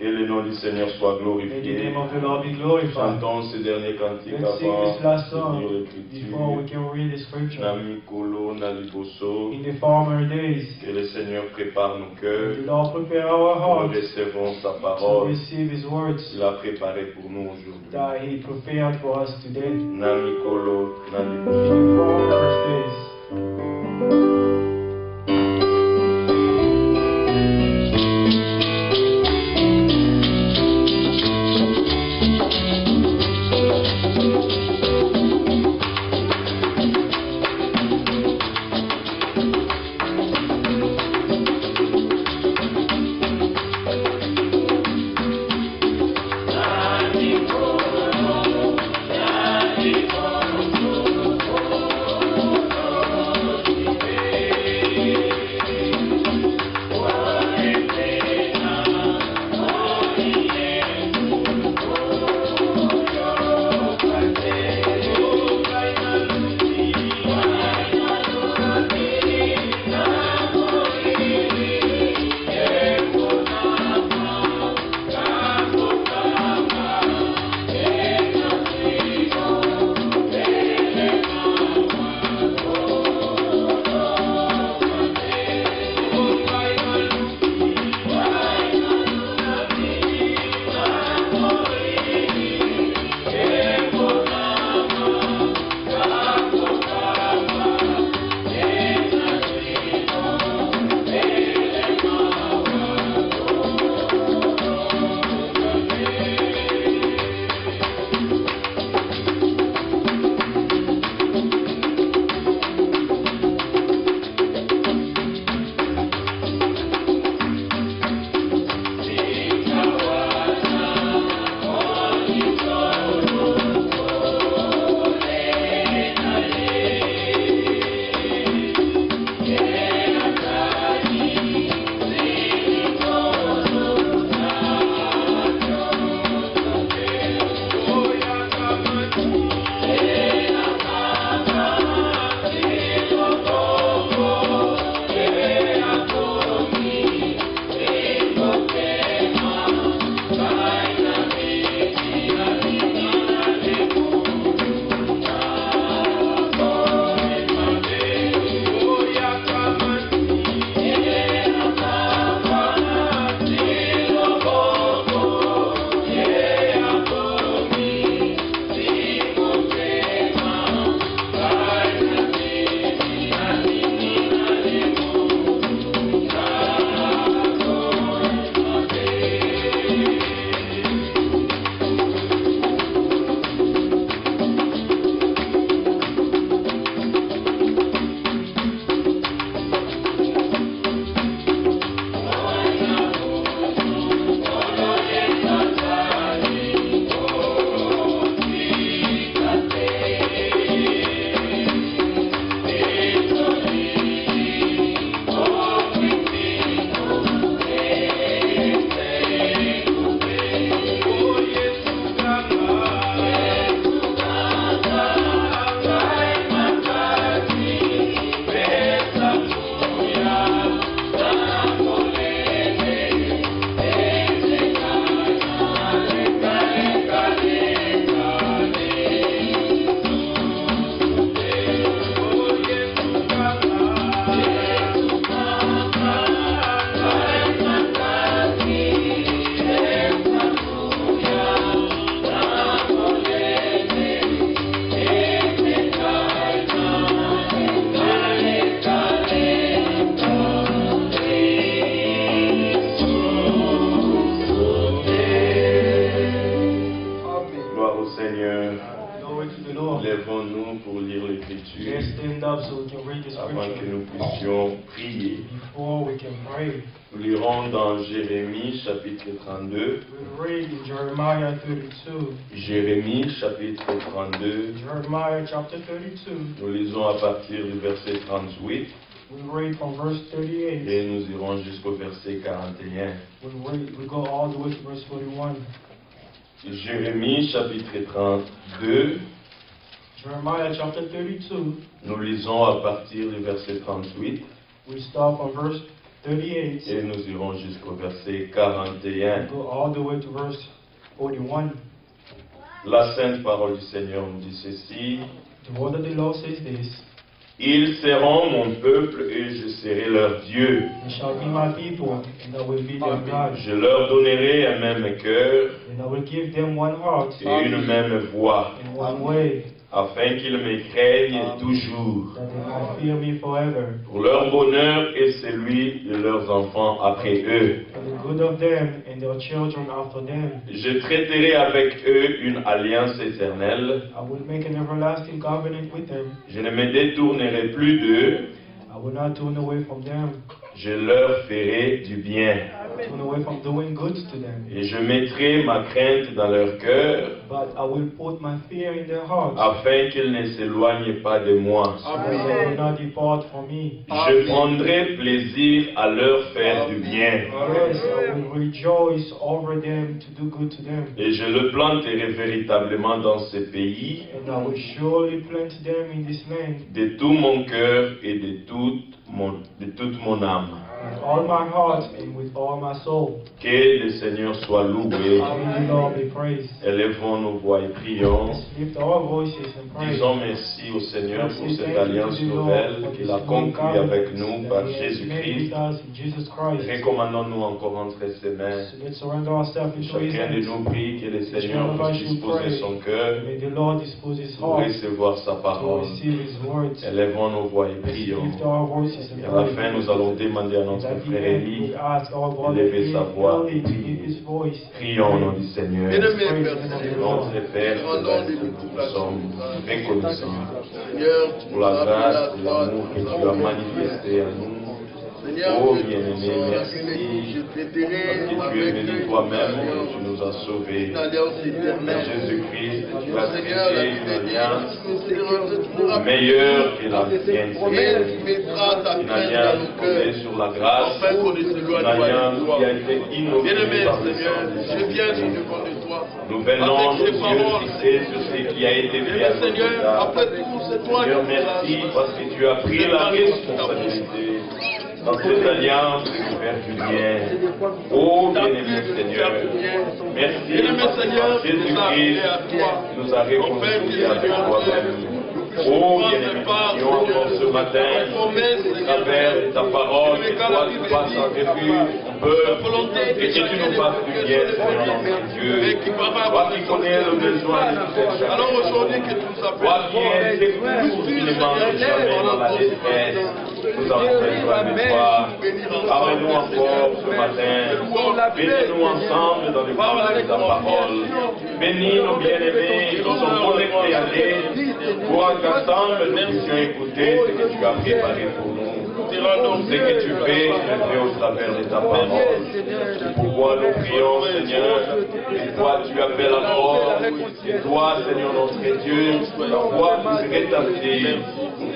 Que le nom du Seigneur soit May the glorifié. name of the Lord be glorified. Chantons ce dernier cantique Let's sing avant this last de lire song before we l'Écriture. can read the scripture. Namikolo, Naliboso. In the former days, Que le Seigneur prépare nos cœurs. the Lord prepare our Nous hearts recevons sa to parole. receive His words Il a préparé pour nous aujourd'hui. that He prepared for us today. Namikolo, In Naliboso. the former days. Lèvons-nous pour lire l'Écriture Let's stand up so we can read the avant que scripture nous puissions prier. before we can pray. Nous lirons dans Jérémie chapitre 32. We read in Jeremiah 32. Jérémie chapitre 32. Jeremiah chapter 32. Nous lisons à partir du verset 38 We read from verse 38. et nous irons jusqu'au verset 41. We go all the way to verse 41. Jérémie chapitre 32. Jeremiah chapter 32. Nous lisons à partir du verset 38 We start from verse 38. et nous irons jusqu'au verset 41. Go all the way to verse 41. La sainte parole du Seigneur nous dit ceci: The word of the Lord says this: Ils seront mon peuple et je serai leur Dieu. They shall be my people, and I will be their God. Je leur donnerai un même cœur And I will give them one heart et une même voix, and one way, afin qu'ils me craignent toujours, that they might fear me forever, pour leur bonheur et celui de leurs enfants après eux. for the good of them and their children after them. Je traiterai avec eux une alliance éternelle. I will make an everlasting covenant with them. Je ne me détournerai plus d'eux. I will not turn away from them, Je leur ferai du bien. turn away from doing good to them. Et je mettrai ma crainte dans leur cœur, But I will put my fear in their hearts, afin qu'ils ne s'éloignent pas de moi. so that they will not depart from me. Je prendrai plaisir à leur faire du bien. Yes, I will rejoice over them to do good to them. Et je le planterai véritablement dans ce pays, And I will surely plant them in this land de tout mon cœur et de toute mon âme. with all my heart and with all my soul. Que le Seigneur soit loué. May the Lord be praised. Élevons nos voix et prions. Let's lift our voices and praise. Disons merci au Seigneur pour cette alliance nouvelle qu'il a conclue avec nous par Jésus-Christ. Recommandons-nous encore entre ses mains. So let's surrender ourselves into His Chacun de hands. nous prie que le Seigneur puisse disposer son cœur May the Lord dispose His pour heart recevoir sa to parole. receive His words. Élevons nos voix et Let's prions. lift our voices and Et à la pray. fin, nous allons demander à And notre at the frère end, Élie we ask our brother d'élever sa voix. Eli to lift his voice. Prions au nom du Seigneur. Bien-aimé Praise Père the name of the Céleste, Lord. Notre Père rendons des céleste, nous sommes reconnaissants Seigneur, tu pour nous la as appelés grâce à et toi, l'amour que tu as manifesté à nous. Seigneur, Oh que bien-aimé, nous sommes merci. je traiterai Parce que tu es avec venu eux toi-même et tu nous as sauvés. une alliance éternelle. Jésus-Christ, tu as Seigneur, la traité une Bible dit, alliance tu nous rappelles meilleure que la et tienne, tu mettras ta une crainte dans alliance nos fondée cœurs, sur la grâce, afin qu'on ne une s'éloigne pas de alliance toi. qui a été inaugurée Bien-aimé par le Seigneur, sang de je viens Jésus-Christ. devant de toi. Nous venons Avec nos ces yeux paroles. fixés sur ce qui a été fait à Bien-aimé notre Seigneur, égard. après tout, c'est toi Seigneur, qui merci nous parce que tu as pris la responsabilité dans cette alliance de faire du bien. Oh bien-aimé Seigneur, merci Bien-aimé parce que Seigneur, par Jésus-Christ nous a réconciliés avec toi-même. Oh bien-aimé, prions encore ce matin, au travers de ta parole, que toi tu passes en revue ton peuple, et que tu nous fasses du bien, Seigneur notre Dieu. Toi qui connais le besoin de tout un chacun. Alors aujourd'hui que tu nous appelles, Toi qui es secours qui ne manque jamais dans la détresse, nous avons besoin de toi. Parle-nous encore ce matin. Bénis-nous ensemble dans le cadre de ta parole. Bénis nos bien-aimés qui sont connectés à l'aide pour qu'ensemble nous puissions écouter ce que tu as préparé pour nous. Ce que tu fais au travers de ta parole. C'est pourquoi nous prions, Seigneur, que toi tu appelles à mort, et toi, Seigneur notre Dieu, la voix nous rétablir,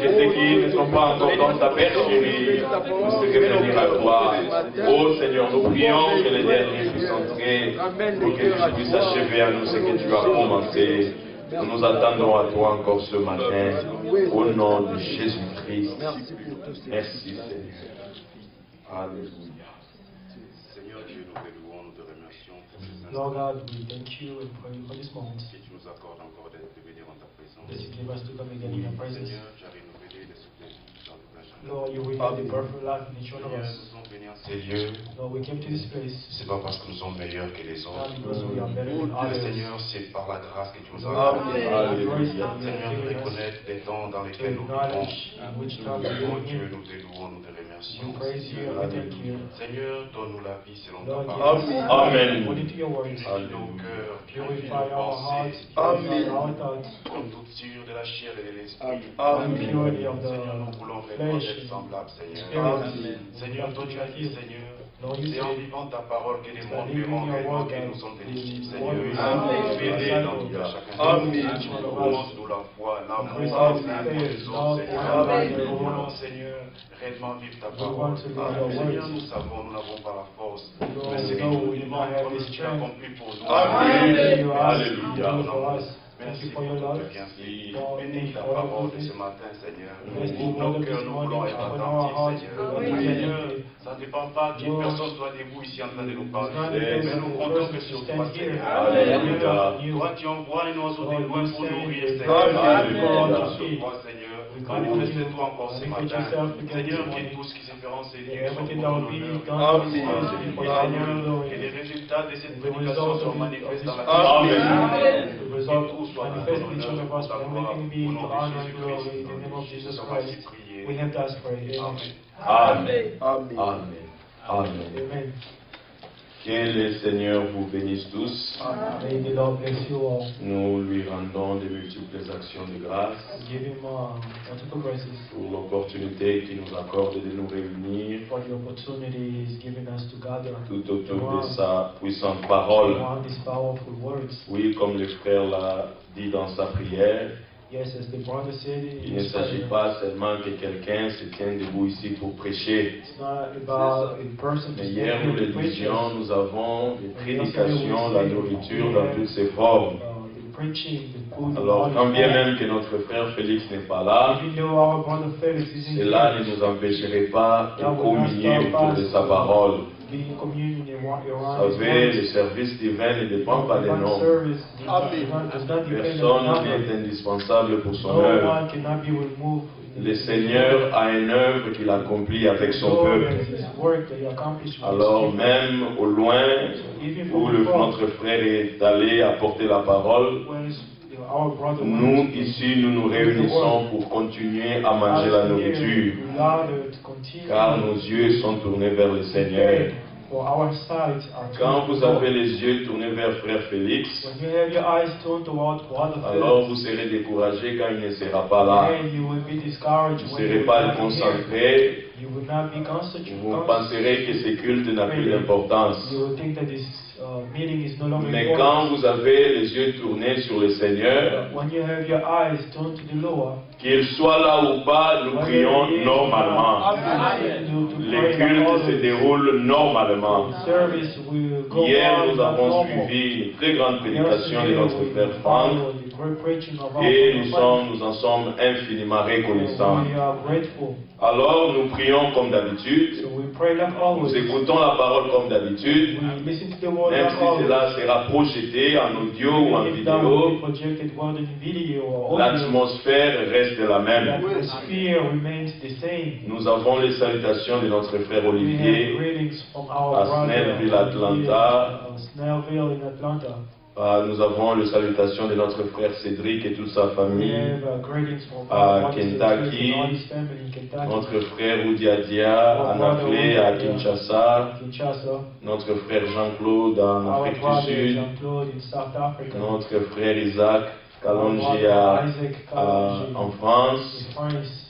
que ceux qui ne sont pas encore dans ta bergerie puissent revenir à toi. Oh Seigneur, nous prions que les derniers puissent entrer pour que tu puisses achever à nous ce que tu as commencé. Nous nous attendons à toi encore ce matin, au nom de Jésus-Christ. Merci Seigneur. Alléluia. Seigneur Dieu, nous te louons, nous te remercions pour ce Lord instant God, we thank you and pray for this moment que tu nous accordes encore de venir en ta présence. that you give us to come again in your presence. Seigneur, tu as renouvelé les souffles dans le plein chacun. Lord, you renew the perfect life in each one of Seigneur, us. nous sommes venus en ces lieux, Lord, we came to this place c'est pas parce que nous sommes meilleurs que les not autres. because we are better than Le others. Seigneur, c'est par la grâce que tu nous as Lord, accordée. the grace that you Seigneur, have nous given us reconnaître les temps dans to lesquels nous vivons. acknowledge in which time we Oh live Dieu, in. nous te louons, nous te remercions. We praise you and we thank you. Seigneur, donne-nous la vie selon ta Lord, give parole. us Amen. according to your words. Purifie nos cœurs, purifie Purify nos our hearts, pensées, purify our thoughts, comme toute sûre de la chair et de l'esprit. and purity of Seigneur, nous the voulons vraiment flesh être semblables, Seigneur. spirit. Seigneur, toi tu as dit, Seigneur, Lord, you c'est en say, vivant ta parole que les that mondes living verront your réellement word que that nous sommes tes the disciples, world Seigneur. will Fais-les dans tout à chacun de nous. Each one of us. Augmente-nous la foi, l'amour, Increase les our uns pour faith, les love, autres, Seigneur. and Nous voulons, love. Seigneur, réellement vivre ta We parole. want to live your Seigneur, words. nous savons, nous n'avons pas la force. Lord, Mais ce we que know nous we do demandons, not have comme this tu as strength. accompli pour nous. Amen. You ask Alléluia. to do for us. Thank you for your pour love. ton bienfait. For Bénis ta for your parole de goodness. ce matin, Seigneur. Bless the Ouvre word nos of cœurs, this nous morning. voulons être Open our hearts. attentifs, Seigneur. We want to be Seigneur, attentive. ça ne dépend pas qu'une Lord, personne soit debout ici en train de nous parler. It's not Mais because nous the comptons person que sur to toi, stand here. Seigneur. Alléluia. Toi, tu envoies les oiseaux des Lord, loin you pour send nourrir, the Seigneur. birds Alléluia. for Compte us to sur feed. toi, Seigneur. We come to Manifeste-toi you. encore ce Manifest matin. yourself again Seigneur, this que morning. tout ce qui se fait enseigner Yeah, soit everything pour that ton will be honneur. done Amen. for your honor and Et glory. les résultats de cette The prédication result soient of manifestes dans la Amen. The result Et tout soit manifest dans in each ton one of us, honneur, and everything be au to nom de honor and Jésus-Christ. glory in the name of Jesus Nous avons ainsi Christ. prié. We have thus prayed. Amen. Amen. Amen. Amen. Amen. Amen. Que le Seigneur vous bénisse tous. May the Lord bless you all. Nous lui rendons de multiples actions de grâce Give him multiple graces pour l'opportunité qu'il nous accorde de nous réunir for the opportunity he's given us to gather tout autour de sa puissante parole. around these powerful words. Oui, comme le frère l'a dit dans sa prière, Yes, as the brother said, il ne s'agit pas seulement que quelqu'un se tienne debout ici pour prêcher. it's not about a person to Mais stand hier, nous here le to preach. disions, nous avons des prédications, la nourriture dans toutes ses formes. The preaching, the food, Alors, all quand bien the même que notre frère Félix n'est pas là, even though our brother Felix isn't cela here, ne nous empêcherait pas de communier autour de sa parole. be in communion Vous around his savez, words. le service divin ne dépend pas des Divine noms. service does Amen. not depend on Personne number. n'est indispensable pour son No œuvre. one cannot be removed. Le Seigneur a une œuvre qu'il accomplit avec son Lord peuple. has his work that he accomplished with his Alors people. même au loin Even où from afar, notre frère est allé apporter la parole, when our brother nous went ici nous nous réunissons pour continuer à manger la nourriture, car nos yeux sont tournés vers le Seigneur. For our sight are Quand turned vous to God. avez les yeux tournés vers frère Félix, When you have your eyes turned toward Brother alors Felix, vous serez découragé quand il ne sera pas là. then you will be discouraged Vous ne when you serez will pas not be here. concentré, You will not be concentrated. vous penserez que ce culte n'a plus d'importance. You will think that this meeting is no longer Mais important. quand vous avez les yeux tournés sur le Seigneur, When you have your eyes turned to the Lord, qu'il soit là ou pas, nous whether prions he is normalement. or not, you to Les pray like cultes se always. déroulent normalement. The service will go Hier, on nous like avons normal. suivi une très grande prédication de Yesterday, notre we frère Franck followed the great preaching of our et brother Frank. nous en sommes infiniment reconnaissants. We are grateful. Alors, nous prions comme d'habitude, So we pray like nous always. écoutons la parole comme d'habitude, We listen to the word même like si always. cela sera projeté en audio ou en If that will be vidéo, projected whether in video or audio, l'atmosphère reste la the même. atmosphere remains the same. Nous avons les salutations de notre frère We have Olivier greetings from our à brother Snellville, Olivier, Atlanta. Snellville in Atlanta. Nous avons les salutations de notre frère Cédric et toute sa We famille. have greetings from à our brother Kentucky, and all his family in Kentucky. Notre frère Oudiadia à Naflé, à Kinshasa. Kinshasa. Notre frère Jean-Claude en Our Afrique brother du Sud. Jean-Claude in South Africa. Notre frère Isaac Our Kalonji brother Isaac Kalonji en France. in France.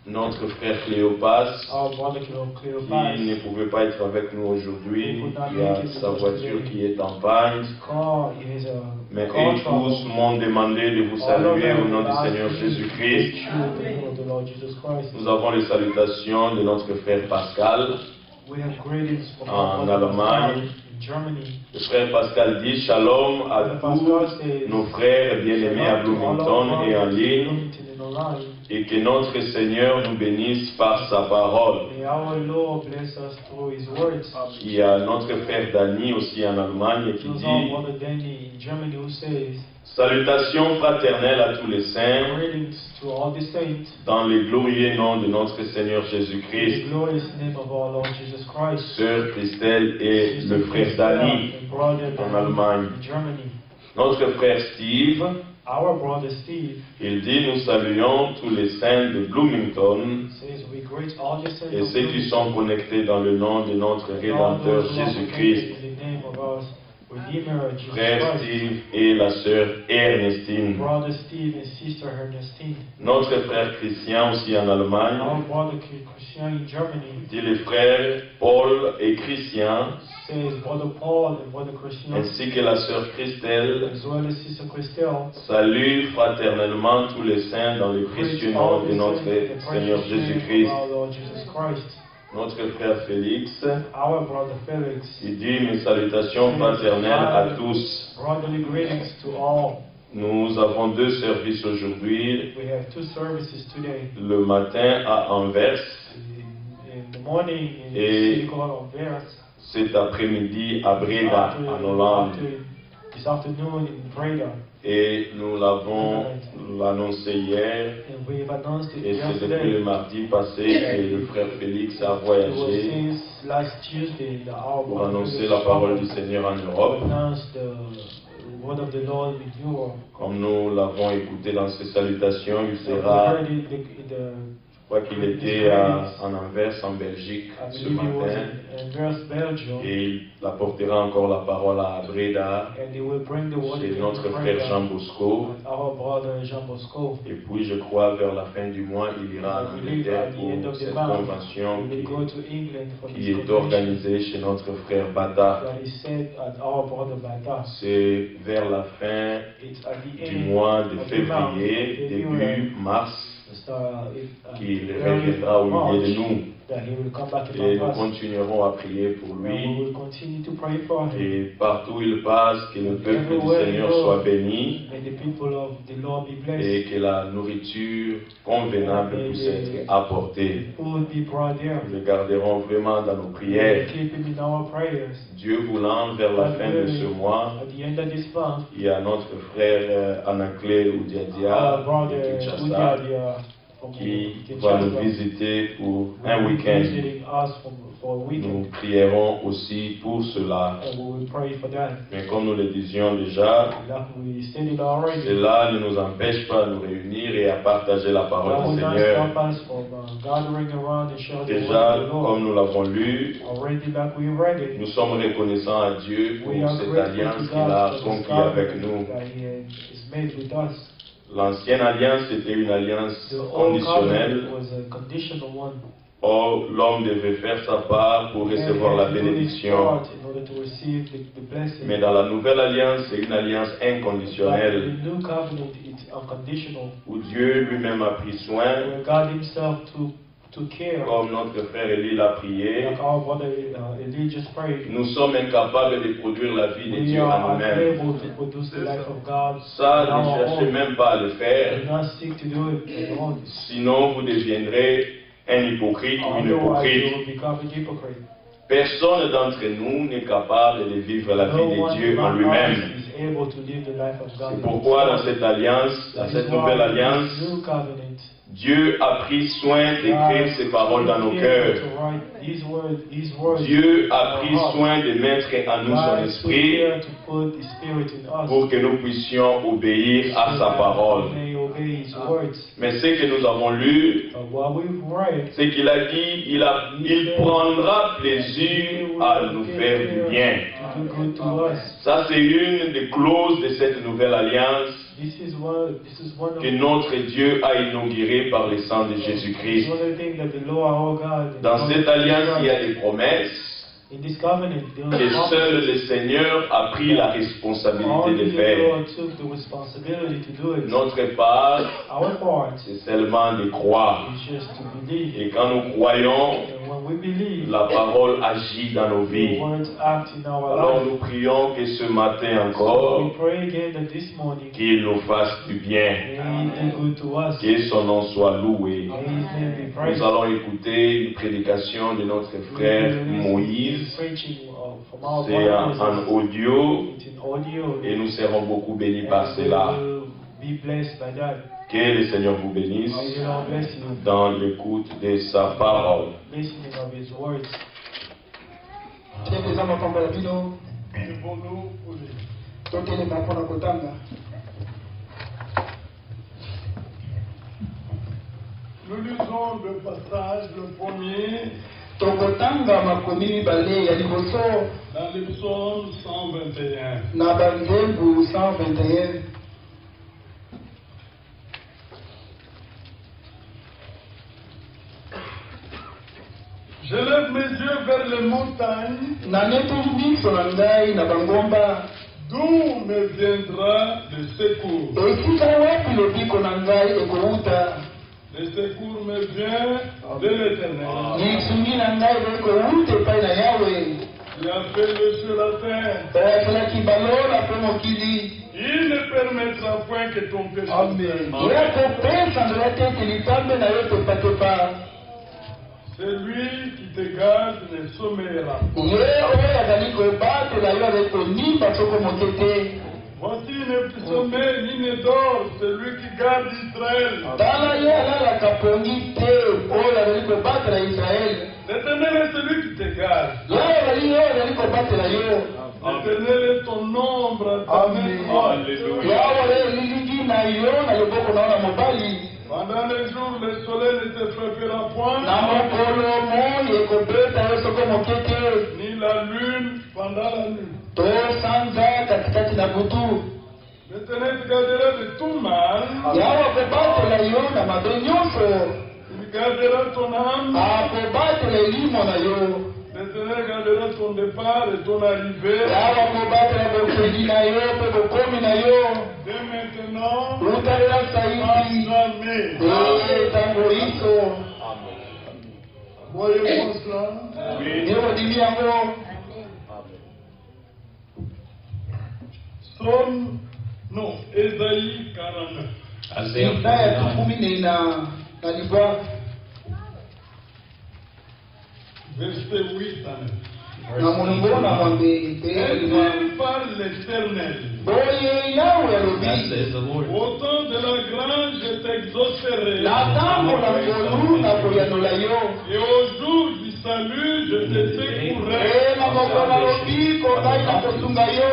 Notre frère Cléopas, Our brother qui Cleopas. ne pouvait pas être avec nous aujourd'hui. Il y a sa voiture qui est en panne. Car is a Mais car eux trouble. tous m'ont demandé de vous All of saluer them au nom du ask Seigneur me to Jésus-Christ. greet you in the name of the Lord Jesus Christ. Nous avons les salutations de notre frère Pascal. We have greetings from En our brother Allemagne. in Germany. Le frère Pascal dit Shalom à Pascal tous says, nos frères bien-aimés à Bloomington et en ligne, et que notre Seigneur nous bénisse par sa parole. May our Lord bless us through His words. Il y a notre frère Danny aussi en Allemagne qui There's our dit brother Danny in Germany who says, Salutations fraternelles à tous les saints greetings to all the saints dans le glorieux nom de notre Seigneur in the Jésus-Christ. glorious name of our Lord Jesus Christ. Sœur Christelle et Sister le frère Christina Danny and brother en Danny Allemagne. in Germany. Notre frère Steve, Our brother Steve il dit nous saluons tous les saints de Bloomington says, we greet all the saints et of ceux qui Bloomington. sont connectés dans le nom de notre All Rédempteur those who are Jésus-Christ. connected in the name of our Redeemer Jesus Frère Christ. Steve et la sœur Ernestine. Brother Steve and Sister Ernestine. Notre frère Christian aussi en Allemagne. Our brother Christian in Germany Dit les frères Paul et Christian, says, Brother Paul and Brother Christian, ainsi que la sœur Christelle, as well as Sister Christelle, saluent fraternellement tous les saints dans le greet précieux all nom the de notre saints in the Seigneur precious name Jésus-Christ. of our Lord Jesus Christ. Notre frère Félix, Our brother Felix, il dit mes salutations fraternelles à tous. brotherly greetings to all. Nous avons 2 services aujourd'hui. We have 2 services today. Le matin à Anvers, In the morning in Et- City Hall Anvers. cet après-midi à Breda, en Hollande. This afternoon in Breda. Et nous l'avons annoncé hier. And we've announced it Et c'est depuis le yesterday. mardi passé que le frère Félix a It was voyagé since last Tuesday the hour pour annoncer la parole du Seigneur en Europe. announced the word of the Lord in Europe. Comme nous l'avons écouté dans ses salutations, il We sera, heard it in je crois qu'il était en Anvers, en Belgique, I ce believe it was matin. in Anvers, Belgium. Et il apportera encore la parole à Breda, And they will bring the word chez in notre frère Breda, Jean Bosco. our brother Jean Bosco. Et puis, je crois, vers la fin du mois, il ira en I believe Angleterre at the end pour of the cette month, convention we will go to England for qui this est convention organisée chez notre frère Bata. that is set at our brother Bata. C'est vers la fin It's at the du end mois de of the month, février, début mars, qu'il early reviendra au milieu March, de nous. that he will come back Et nous among us. continuerons à prier pour And we lui. will continue to pray for him. Et partout où il passe, que le peuple du Seigneur soit béni May the people of the Lord be blessed. et que la nourriture convenable puisse être apportée. Food be brought there. Nous le garderons vraiment dans nos We prières. keep him in our prayers. Dieu voulant, vers la fin de ce mois, At the end of this month, il y a notre frère Anaclé Oudiadia our brother de Kinshasa Udiadia from qui Kinshasa va nous visiter pour un will be week-end. visiting us for a Nous weekend. prierons aussi pour cela. And we will pray for that. Mais comme nous le disions déjà, Like we stated already, cela ne nous empêche pas de nous réunir et à partager la that parole will du not Seigneur. stop us from gathering around and sharing the Déjà, word of the comme Lord. nous l'avons lu, Already like we read it, nous sommes reconnaissants à Dieu pour we are cette grateful alliance to qu'il a God for this conclue avec covenant nous. that He has made with us. L'ancienne alliance était une alliance The old conditionnelle. covenant was a conditional one. Or, l'homme devait faire sa part pour recevoir la And he had to do his bénédiction. part in order to receive the blessing. Mais dans la nouvelle alliance, c'est une alliance But inconditionnelle the new covenant is unconditional, où Dieu lui-même a pris soin, where God Himself took care. comme notre frère Élie l'a prié. Like our brother Eli just prayed. Nous sommes incapables de produire la vie de We Dieu en are nous-mêmes. unable to produce the life of God. Ça, on ne our cherchez own. même pas à le faire. Do not seek to do it alone. Sinon, vous deviendrez un hypocrite ou une Otherwise, you hypocrite. will become a hypocrite. Personne d'entre nous n'est capable de vivre la vie No de one Dieu en among lui-même. us is able to live the life of God. C'est pourquoi dans cette alliance, dans That is cette why nouvelle in alliance, this new covenant, Dieu a pris soin d'écrire ses paroles dans nos cœurs. His words Dieu a in our pris hearts. soin de mettre en nous son God took esprit care to put His Spirit in us, pour que nous puissions obéir à so sa that parole. we may obey His words. Mais ce que nous avons lu, But what we've read, c'est qu'il a dit, il prendra plaisir à nous faire du bien. to do good to us. Ça, c'est une des clauses de cette nouvelle alliance This is one of que notre Dieu a inaugurée par le sang de Jésus-Christ. one of the things that the Lord our God. Dans cette alliance, il y a des promesses In this covenant, there are que promises. seul le Seigneur a pris la responsabilité Only de the faire. Lord took the responsibility to do it. Notre part, Our part c'est seulement de croire. is just to believe. Et quand nous croyons, And when we believe, la parole agit dans nos the vies. words act in our Alors life. nous prions que ce matin We encore, pray again that this morning, qu'il nous fasse du bien. may He do good to us. Que son nom soit loué. May His name be Nous praised. allons écouter une prédication de notre frère Moïse. Preaching from our C'est en brothers. audio It's in audio. et nous serons beaucoup bénis par And we cela. will be blessed by that. Que le Seigneur vous bénisse May the Lord bless you. dans l'écoute de sa parole. Listening of His words. eza makambo ya bino totelema mpona kotanga. Nous lisons le passage, le premier, tokotanga makomi mibale ya liboso dans le psaume 121. na banzembu 121. Je lève mes yeux vers les montagnes, naneteli miso na ngai na bangomba, d'où me viendra le secours. esika wapi lobiko na ngai ekowuta? Le secours me vient de l'Éternel, lisungi na ngai ekowuta epai na Yawe, qui a fait le sur la terre. oyasalaki balola mpe mokili. Il ne permettra point que ton péché Amen. Oya kopesa nzela te ete litambe na yo tepatepa. Celui qui te garde ne sommera. Ye oyo azali kobatela yo avec konimba soko moke te. Voici ne sommeil ni ne dort celui qui garde Israël. Tala ye alalaka pongi te oyo azali kobatela Israele. L'Éternel est celui qui te garde. Yawe azali oyo azali kobatela yo. L'Éternel est ton ombre à ta main Amen. droite. Alléluia. Yawe elilingi na yo na loboko na yo na mobali. Pendant les jours, le soleil ne te frappera point, Na mokolo moi ekobeta yo soko moke te. ni la lune pendant la nuit. To sanza katikati na butu. L'Éternel te gardera de tout mal. Yawe akobatela yo na mabe nyonso. Il gardera ton âme. Akobatela elimo na yo. L'Éternel gardera ton départ et ton arrivée. Yawe akobatela bokeli na yo mpe bokomi na yo. Dès maintenant, Utalela à saidi. jamais. Tango hizo. Voyez-vous cela? Oui. Ndio dini yango. Psaume, non, Ésaïe 49. Isaya tu 14 na libwa. Verset 8 à 9. Na mulungu na mwambe pe lima. Ainsi par l'Éternel. Boye Yawe alobi. Au temps de la grâce, je t'exaucerai. Na tango na ngolu na koyanola yo. Et au jour du salut, je te secourrai. Na mokolo alobi kongai na kosunga yo.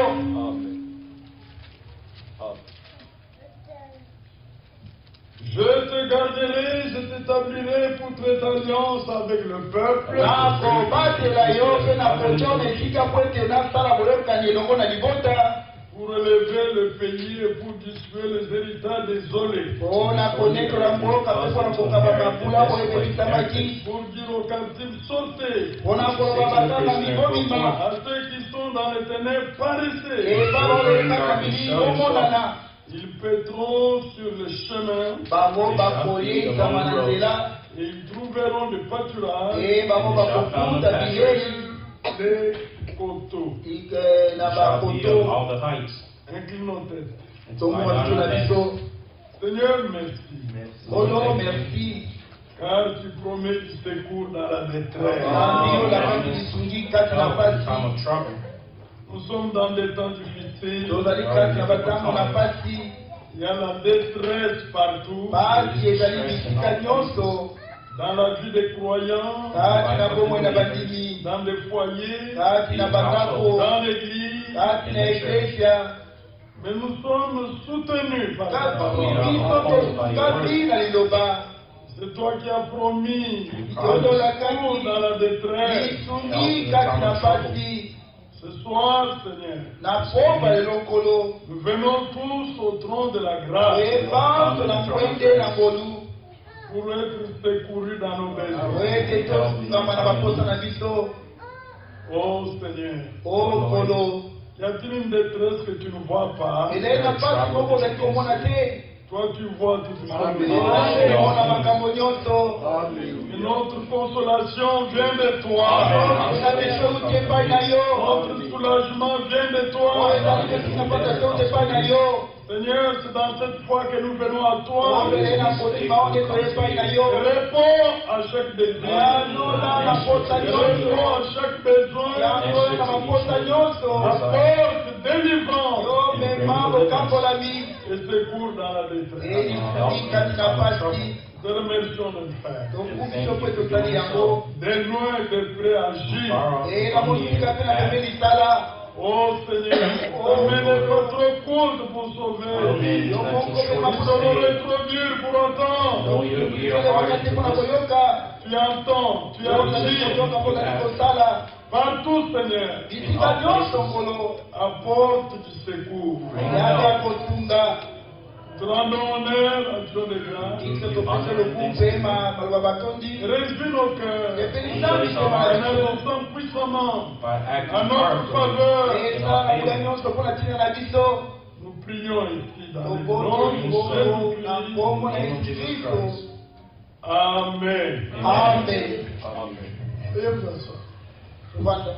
Je te garderai, je t'établirai pour traiter alliance avec le peuple. Na kobatela yo pe na kotiona esika po ete nasala boyokani elongo na libota. Pour élever le pays et pour distribuer les héritages désolés. Mpona konetola mboka mpe mpona kokaba bambula oyo ebisamaki. Pour dire aux captifs, sortez. Mpona koloba batanga mibomima. À ceux qui sont dans les ténèbres, paraissez. Eba balobekaka mili omonana. Ils pétront sur le chemin Bango bakoyekama na nzela. et ils trouveront des pâturages, Bango bakofuta bilei des coteaux. na bakoto. All the heights. Inclinons tête. Tomona biso na biso. Seigneur, merci. Oyo merci. Car tu promets du secours dans la détresse. Nandi olakaki lisungi kati na pasi. Time of trouble. Nous sommes dans des temps difficiles. Tozali kati na batango na pasi. Il y a la détresse partout. Pasi ezali bisika nyonso. Dans la vie des croyants, Kati na bomoi na bandimi. dans les foyers, Kati na bandako. dans l'église. Kati na eklesia. Mais nous sommes soutenus par ta Kati parole. biso tosukami na liloba. C'est toi qui as promis Tozolakaki dans la détresse. lisungi kati na pasi. Ce soir, Seigneur, Na pomba elokolo. nous venons tous au trône de la grâce Ebanzo na mwende na ngolu. pour être secourus dans nos besoins. Ete tosungama na baposa na biso. Oh Seigneur, O kolo. y a-t-il une détresse que tu ne vois pas? Ezali na pasi moko ozali komona te. Toi, tu vois toutes Ezali choses. komona makambo nyonso. Et notre consolation vient de toi. Na biso uti epai na yo. Notre soulagement vient de toi. Ezali kosinga mpaka te uti epai na yo. Seigneur, c'est dans cette foi que nous venons à toi. Ombele na kotima onde toye epai na yo. Réponds à chaque désir. Yanola na posa Réponds nyonso. à chaque besoin. Yanola na maposa nyonso. Apporte délivrance Yo mema bokambolami. et secours dans la détresse. Elisungi kati na pasi. Te remercions de le faire. Tokufi so mpe tosali yango. Des loin et de près agir. Na mosika mpe na pembeni tala. Oh Seigneur, amenez votre compte pour sauver. Yo moko mpe Nous makuta allons rétroduire pour autant. elebaka te mpona koyoka. Tu entends, tu agis. Yoka mpona kosala. Partout, Seigneur, Bisika nyonso ngolo. apporte du secours. Yaka kotunga. Te rendons honneur à Dieu de grâce. Kise topesa lokumu mpe maloba batondi. Réjouis nos cœurs. Epelisa biso na biso. Agissons puissamment By acting à notre powerfully. faveur. Eza na bula nyonso mpona ntina na biso. Nous prions ici dans le Toboto nom de libongo na nkombo na Jésus-Christ. Yesu Kristo. Amen. Amen. Amen. Veuillez vous asseoir. Tuvanda.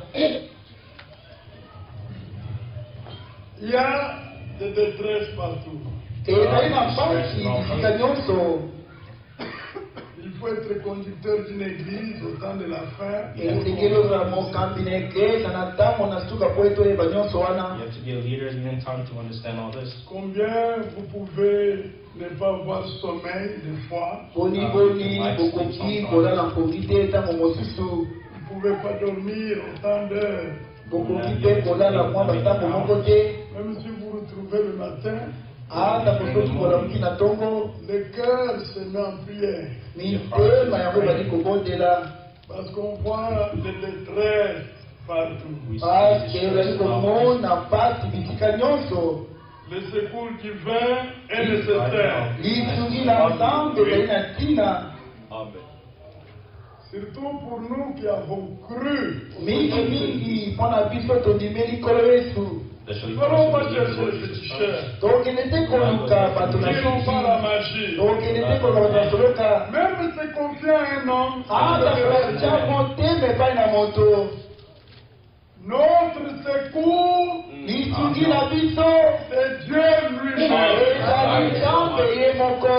Il y a des détresses partout. ezali na mpasi bisika nyonso. Il faut être conducteur d'une église au temps de la fin. esengeli ozala mokambi na eglise na ntango na suka po etoyeba nyonso You wana. have to be a leader in your time to understand all this. Combien vous pouvez ne pas avoir sommeil des fois? Boni bokoki kolala nkoki te ntango mosusu. Vous ne pouvez pas dormir autant d'heures. Bokoki mpe kolala mwa bantango moko te. Même si vous vous retrouvez le matin, ata kosoki kolamuki na ntongo le cœur se met en prière. mitema yango ebali kobondela. Parce qu'on voit des détresses partout. Parce ezali komona mpasi bisika nyonso. Le secours qui vient est nécessaire. lisungi na nzambe ezali na ntina. Amen. Surtout pour nous qui avons cru. mingi mpo na biso tondimeli nkolo yesu. That shall be Nous n'allons pas possible chercher to les do. féticheurs. tokende te koluka bato na Qui n'ont pas la suki. magie. tokende te koluka bato na soloka. Même se confier à un homme, ata kotia motema epai na moto. notre secours, lisungi na biso c'est Dieu lui-même. ezali nzambe ye moko.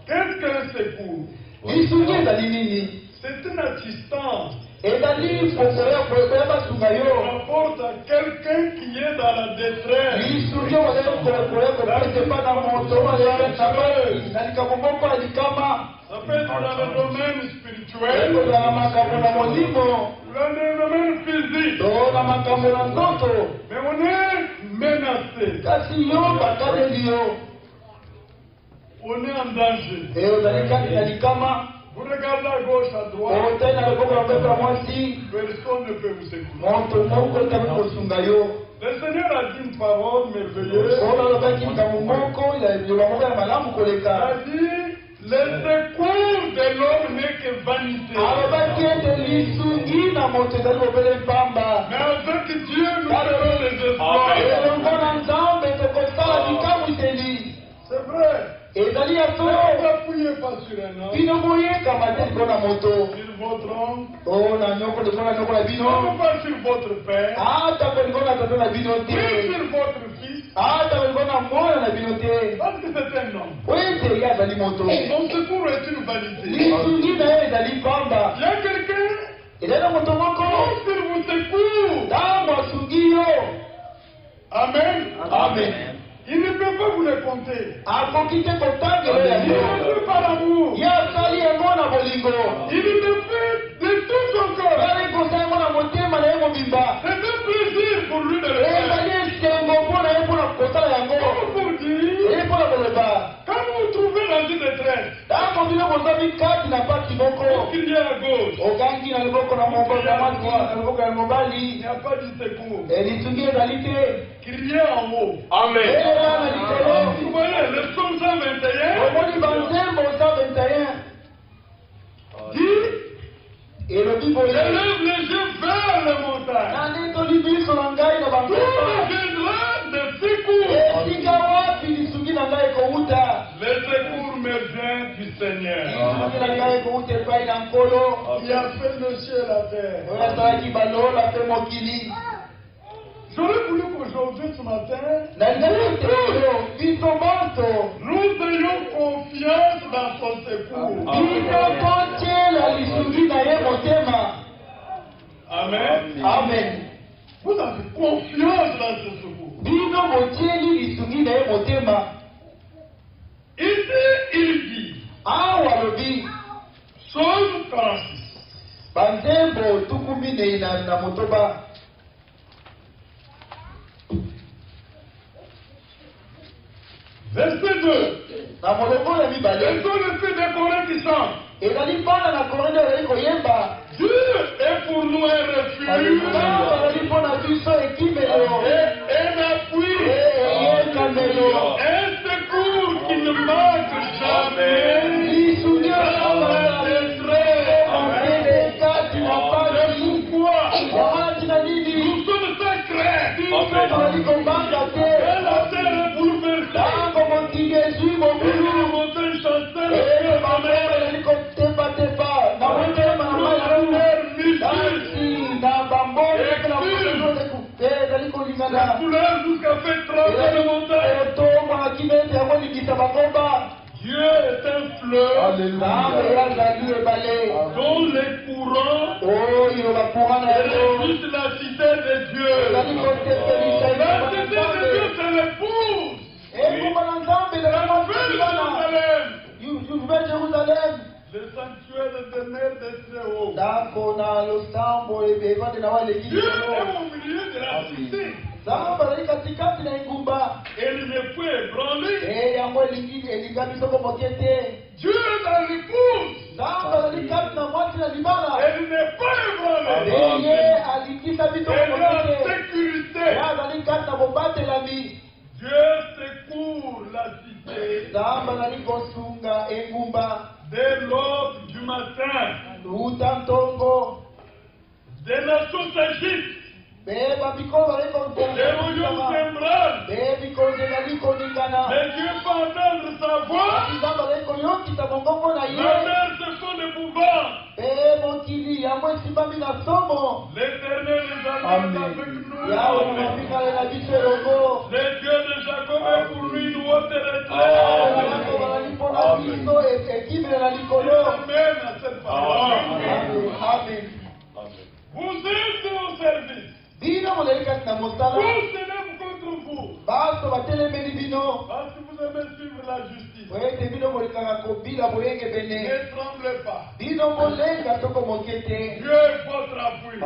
Qu'est-ce qu'un secours? lisungi ezali nini? C'est une assistance. ezali kokoya basunga On yo. apporte à quelqu'un qui est dans la détresse. lisungi okoya kopesa epai na moto na likambo moko ya likama. Ça peut être dans le domaine spirituel, ekozala makambo na molimo dans le domaine physique. to na makambo na nzoto. Mais on est menacé. kasi yo bakaleli yo. On est en danger. ozali kati na likama. Vous regardez à gauche, à droite, otai na loboko na mpepo ya mwasi. personne ne peut vous écouter. moto moko etali kosunga yo. Le Seigneur a dit une parole merveilleuse. oyo alobaki likambo moko liloba moko ya malamu Il koleka. a dit, le secours de l'homme n'est que vanité. alobaki ete lisungi na moto ezali kobele pamba. Mais avec Dieu, nous ferons les espoirs. elongo na nzambe tokosala likamwiseli. C'est vrai. ezali ya Mais on solo. ne appuyez pas sur un homme, bino boyekama te liko na moto. sur votre oncle, o na nyoko liko na nyoko na non bino. pas sur votre père, ata koliko na tata na bino ni te. sur votre fils, ata koliko na mwana na bino te. parce que c'est un homme. po ete ye azali moto. Son secours est une vanité. lisungi na ye ezali pamba. Il y a quelqu'un ezali na moto moko sur vos secours. ntango asungi yo. Amen. amen. Il ne peut pas vous les compter. akoki te kotangelo Il yango. ne peut pas l'amour. ye asali yango na bolingo. Il le fait de tout son corps. ezali kosala yango na motema na ye mobimba. C'est un plaisir pour lui de le faire. ezali esengo mpo na ye mpo na kosala yango. Comme pour dire, eye mpo na koloba quand vous vous trouvez dans une détresse, ntango bino bozali kati na pasi moko. vous criez à gauche, okangi na loboko na mobali ya mwasi na loboko ya il mobali. n'y a pas de secours. lisungi ezali te. Criez en haut. Amen. elela na likolo. Vous voyez, le psaume 121 omoni banzembo 121 dit, elobi boye élève les yeux vers les montagnes. nani toli biso na ngai na Tout banzembo. viendra de secours. esika wapi lisungi na ngai ekowuta? Le secours me vient du Seigneur. lisungi na ngai ekowuta epai na nkolo Il a fait le ciel et la terre. oyo asalaki balola mpe mokili. J'aurais voulu qu'aujourd'hui, ce matin, nalingi te oyo biso moto nous ayons confiance dans son secours. bino totiela lisungi na ye motema. Amen. amen. Vous avez confiance dans ce secours. bino botieli lisungi na ye motema. Ici, il dit, awa alobi Psaume 46. banzembo tuku minei na motoba. Verset 2. na molongo ya Les mibale sont les filles des Corées qui chantent. ezali bana na korende ezali koyemba. Dieu est pour nous un refuge ntango ezali mpo na biso ekimelo et un appui, eyekamelo. un secours qui ne manque jamais. lisungi Dans la détresse. okele kati na pasi. Pourquoi? omati na nini Nous sommes sans crainte. biso tozali kobanga Et te. la terre est bouleversée. ntango mokili ezwi mobulu Les montagnes chancellent. bamema ezali kotepatepa na motema na mai ya lule. kasi na bambongo ezali kolingana Banguna. Couleur jusqu'à faire trembler les montagnes. Dieu est un fleuve dont les courants réjouissent la cité de Dieu. La cité de Dieu, c'est l'épouse. Jérusalem. Le sanctuaire éternel des Très-Hauts. Dieu est au milieu de la cité. Elle ne peut ébranler. Dieu est dans l'épouse. Elle n'est pas ébranlée. Elle est en sécurité. Dieu secourt la cité dès l'aube du matin. Des nations s'agitent. Les royaumes s'ébranlent. Mais Dieu peut entendre sa voix. La mer se fond de pouvoir. L'Éternel est avec nous. Le Dieu de Jacob est pour lui une haute retraite. Amen à cette parole. Vous êtes au service. Vous s'élève contre vous. Parce que vous aimez suivre la justice. Ne tremblez pas. Dieu est votre appui.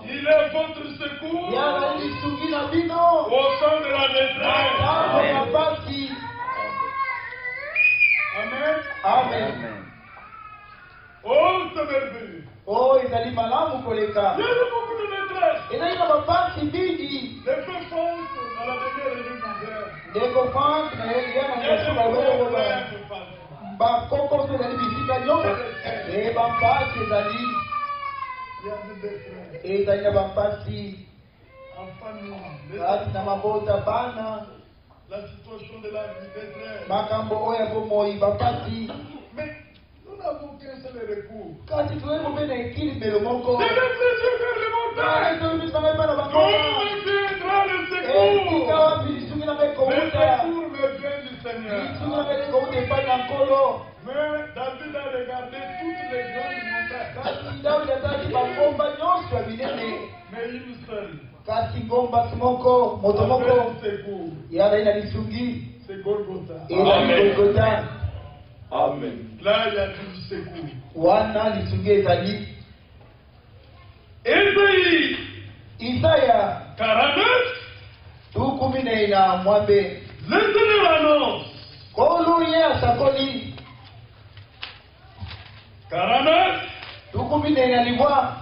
Il est votre secours au temps de la détresse. Amen. Amen. Oh, c'est merveilleux. Oh, ezali malamu koleka. Il y a beaucoup de détresse. Ezali na mapasi mingi. Les peu pensent dans la dernière réunion d'hier. Ndeko fante na yana nyosula wewe. Bakoko ezali bisika nyonso. Bapasi ezali. Il y a des détresse. Ezali na bapasi. Enfin, Kati na mabota bana. la situation de la vie détresse. Makambo oya bomoi bapasi. Mais nous n'avons qu'un seul recours. Kati tuwemo bene ekili mbele moko. C'est le plaisir vers les montagnes. Dans Dieu viendra le secours. Le secours me vient du Seigneur. Mais David a regardé toutes les grandes montagnes. Mais une seule. Kasi ngomba simoko moto moko yala ina lisungi c'est Golgotha. Golgotha. Amen. Là il y a du secours. Wana lisungi ezali. Isaya 49. Tukumine ina mwambe. Le Seigneur annonce. Kolu ye asakoli. 49. Tukumine ina libwa.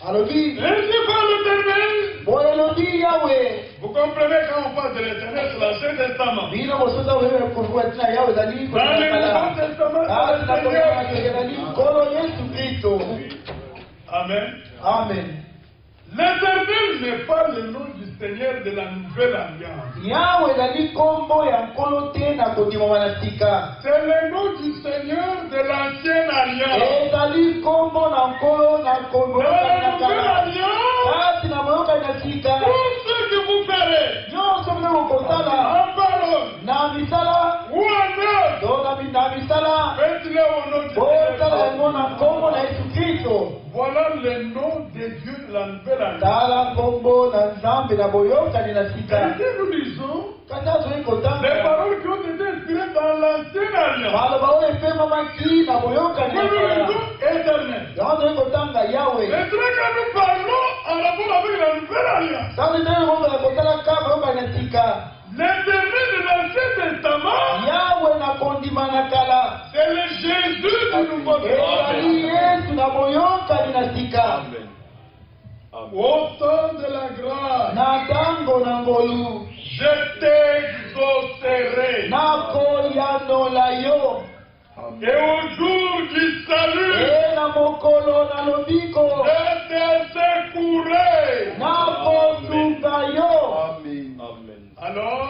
Alobi. Ainsi parle l'Éternel. Boyelobi Yahweh. Vous comprenez quand on parle de l'Éternel sur l'Ancien Testament. Bino mosoza wewe kufuatia Yahweh zali. Dans le Nouveau Testament. Kolo Yesu Kristo. Amen. Amen. L'Éternel n'est pas le nom du Seigneur de la Nouvelle Alliance. Yahweh zali kombo ya nkolo te na kondima manasika. C'est le nom du Seigneur de l'Ancienne Alliance. Ezali kombo na nkolo na kombo Dans la Nouvelle Alliance. Kati na moyoka inasika. Tout ce que vous ferez. Nyonso mne mokosala. En parole. Na misala. Ou en œuvre. Na misala. Faites-le au nom du Bosala Seigneur. yango na kombo na Yesu Kristo. Voilà le nom de Dieu de la Nouvelle Alliance. Tala kombo na Nzambe na boyoka ninasika. Et si nous lisons les Kata kotanga. paroles qui ont été inspirées dans l'Ancienne Alliance. Maloba oyo efema maki na boyoka Nous ninasika. lisons éternel. Yango kotanga Yahweh. Les traits que nous parlons en rapport avec la Nouvelle Alliance. Sasa ndio mambo ya kotala kama boyoka ninasika. L'éternel de l'Ancien Testament, Yahweh na kondima na kala. c'est le Jésus du Nouveau Testament. Yesu na boyoka ninasika. Amen. Au temps de la grâce, Na tango na ngolu. je t'exaucerai. Na koyanola yo. Et au jour du salut, Na mokolo na lobiko. je te secourai. Na kosunga yo. Amen. Amen. Alors,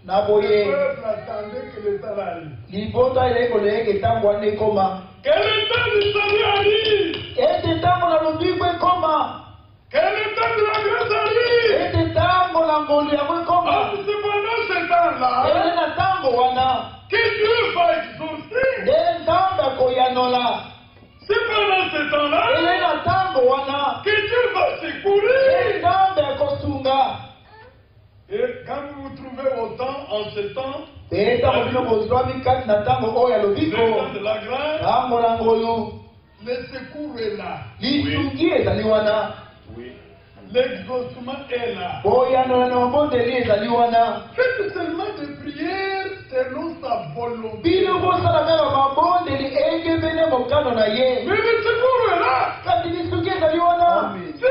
Na le boye. peuple attendait que le temps arrive. Libota ile kolege tango ane koma. Que le temps du salut arrive. Ete tango na lobiko koma. Que le temps de la grâce arrive. ete ntango na ngolu yango ekoma C'est pendant ce temps-là ele na ntango wana que Dieu va exaucer. nde nzambe akoyanola C'est pendant ce temps-là ele na ntango wana que Dieu va nde secourir. nzambe akosunga Et quand vous vous trouvez autant en ce temps, ete ntango bino bozwami kati na ntango oyo ya le lobiko temps de la grâce, ntango na ngolu le secours est là. lisungi ezali wana Oui. L'exaucement est là. boyanola na mabondeli ezali wana Faites seulement des prières selon sa volonté. bino bosala kaka mabondeli engebene mokano na ye Mais le secours est là. kasi lisungi ezali wana Si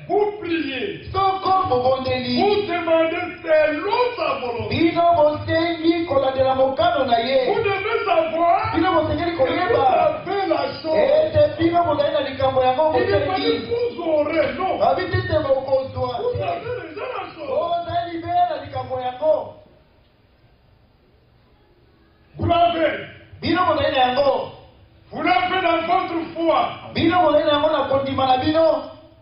vous priez, soko bobondeli vous demandez selon sa volonté. bino bosengi kolandela mokano na ye Vous devez savoir bino bosengeli que vous koyeba avez la chose. ete bino bozali na likambo yango Il n'est pas bosengi que vous aurez, non. babi tete bokozwa Vous avez déjà la chose. ozali libe na likambo yango Vous l'avez. bino bozali na yango Vous l'avez dans votre foi. bino bozali na yango na kondima na bino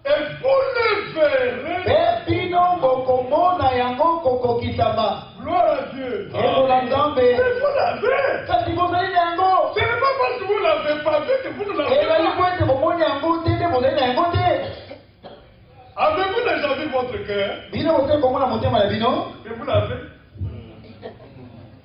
Et vous le verrez. mpe bino bokomona yango kokokisama Gloire à Dieu. ebola nzambe Mais vous l'avez. kasi bozali na yango Ce n'est pas parce que vous ne l'avez pas vu que vous ne l'avez ezali po pas. ete bomoni yango te nde bozali na yango te Avez-vous déjà vu votre cœur? bino bozali komona motema na bino Et vous l'avez.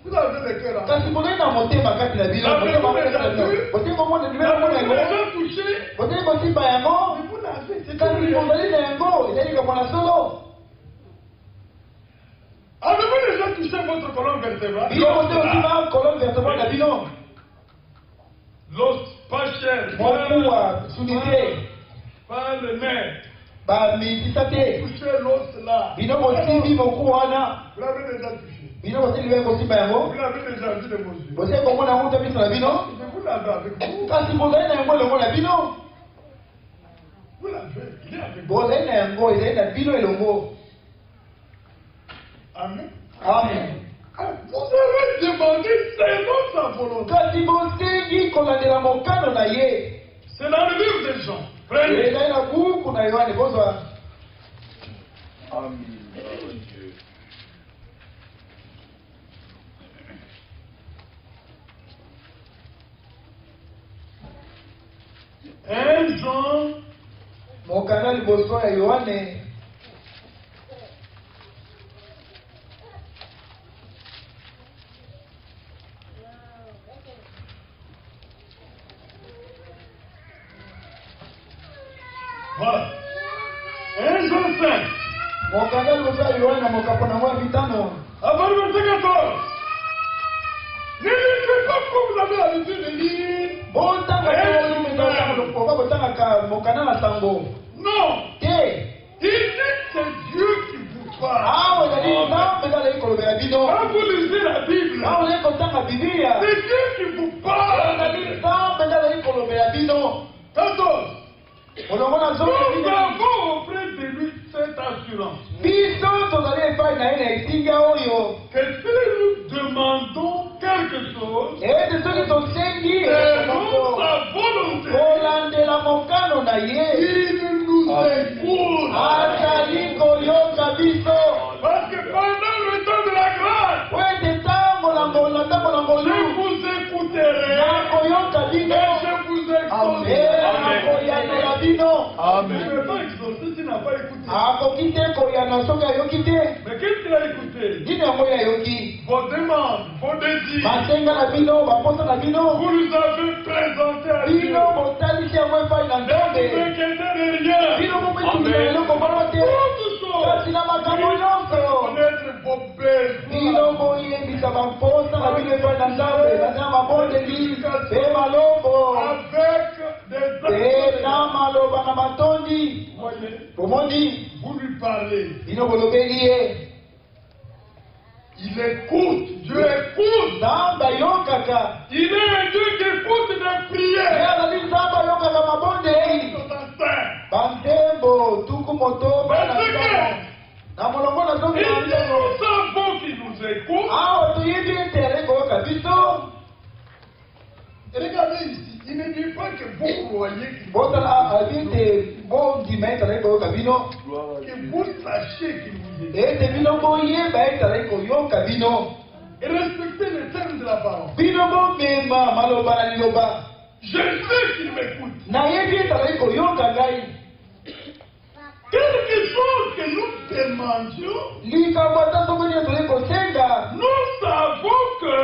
Vous avez le cœur là. kasi bozali na motema kati na bino motema kati na bino bozali komona libela Vous mona l'avez yango déjà touché. bozali kosimba yango Mais vous l'avez. C'est kasi tout. bozali na yango ezali likambo na solo Avez-vous déjà touché votre colonne vertébrale? bino bozali kosimba colonne vertébrale na bino L'os, pas cher. mokuwa suni te Pas le nerf. bamisisa te Touchez l'os là. bino bosimbi mokuwa wana Vous l'avez déjà touché. bino bozali libe kosimba yango Vous l'avez déjà vu de vos yeux. bozali komona yango te miso na bino Mais vous l'avez avec vous. kasi bozali na yango elongo na bino Vous l'avez. Il est avec vous. bozali na yango ezali na bino elongo Amen. amen Vous avez demandé selon sa volonté. kasi bosengi kolandela mokano na ye C'est dans le livre des gens. Prenez. ezali na buku na yohane bozwa Un Jean, mokanda liboso ya yohane voilà. Un Jean 5. mokanda liboso ya yohane na mokapo nango ya bitano Avant le verset 14. Ne lisez pas comme vous avez l'habitude de lire. botanga botangaka mokanda na sango Non. te Il dit que c'est Dieu qui vous parle. awa ezali nzambe ezalaki kolobela bino Quand vous lisez la Bible, awa ozali kotanga bibilia c'est Dieu qui vous parle. ezali nzambe ezalaki kolobela bino 14. olongo na Nous zobi avons auprès de lui cette assurance biso tozali epai na ye na etinga oyo que si nous demandons quelque chose, ete soki tosengi selon sa volonté, kolandela mokano na ye il nous écoute. azali koyoka biso Parce que pendant le temps de la grâce, po ete ntango na ngolu ntango na je ngolu vous écouterai nakoyoka et bino je vous exaucerai. nakoyanela bino Je ne vais pas exaucer s'il n'a pas écouté. akoki te koyana soki ayoki te Mais qu'est-ce qu'il a écouté? ndini yango oyo ayoki Vos demandes, vos désirs, masenga na bino baposa na bino vous nous avez présentés à Dieu. bino botalisi yango epai na Ne vous nzambe inquiétez de rien. bino mopetumila eloko moko te kasi na makambo nyonso Connaître vos bino besoins. boyebisa baposa na bino epai na nzambe bazala mabondeli mpe malobo Avec des mpe na actes. maloba na matondi Voyez, bomoni vous lui parlez. bino bolobeli ye Il écoute. Dieu écoute. nzambe ayokaka Il est un Dieu qui écoute des ye prières. azali nzambe ayokaka mabondeli bandembo tuku motoba na nzambe na molongo na zomi na Et nzambe nous savons qu'il nous écoute. awa toyebi ete azali koyoka biso Regardez ici. Il ne dit pas que vous croyez qu'il vous botala abi ete bondima ete azali koyoka bino bino. Que vous sachiez qu'il vous est. Ete bino boyeba etala koyoka bino. Et respectez les termes de la parole. Bino bomema maloba na liloba. Je sais qu'il m'écoute. Na yebi etala koyoka ngai. Quelque chose que nous demandions, Likambo ata soki nyonso kosenga. nous savons que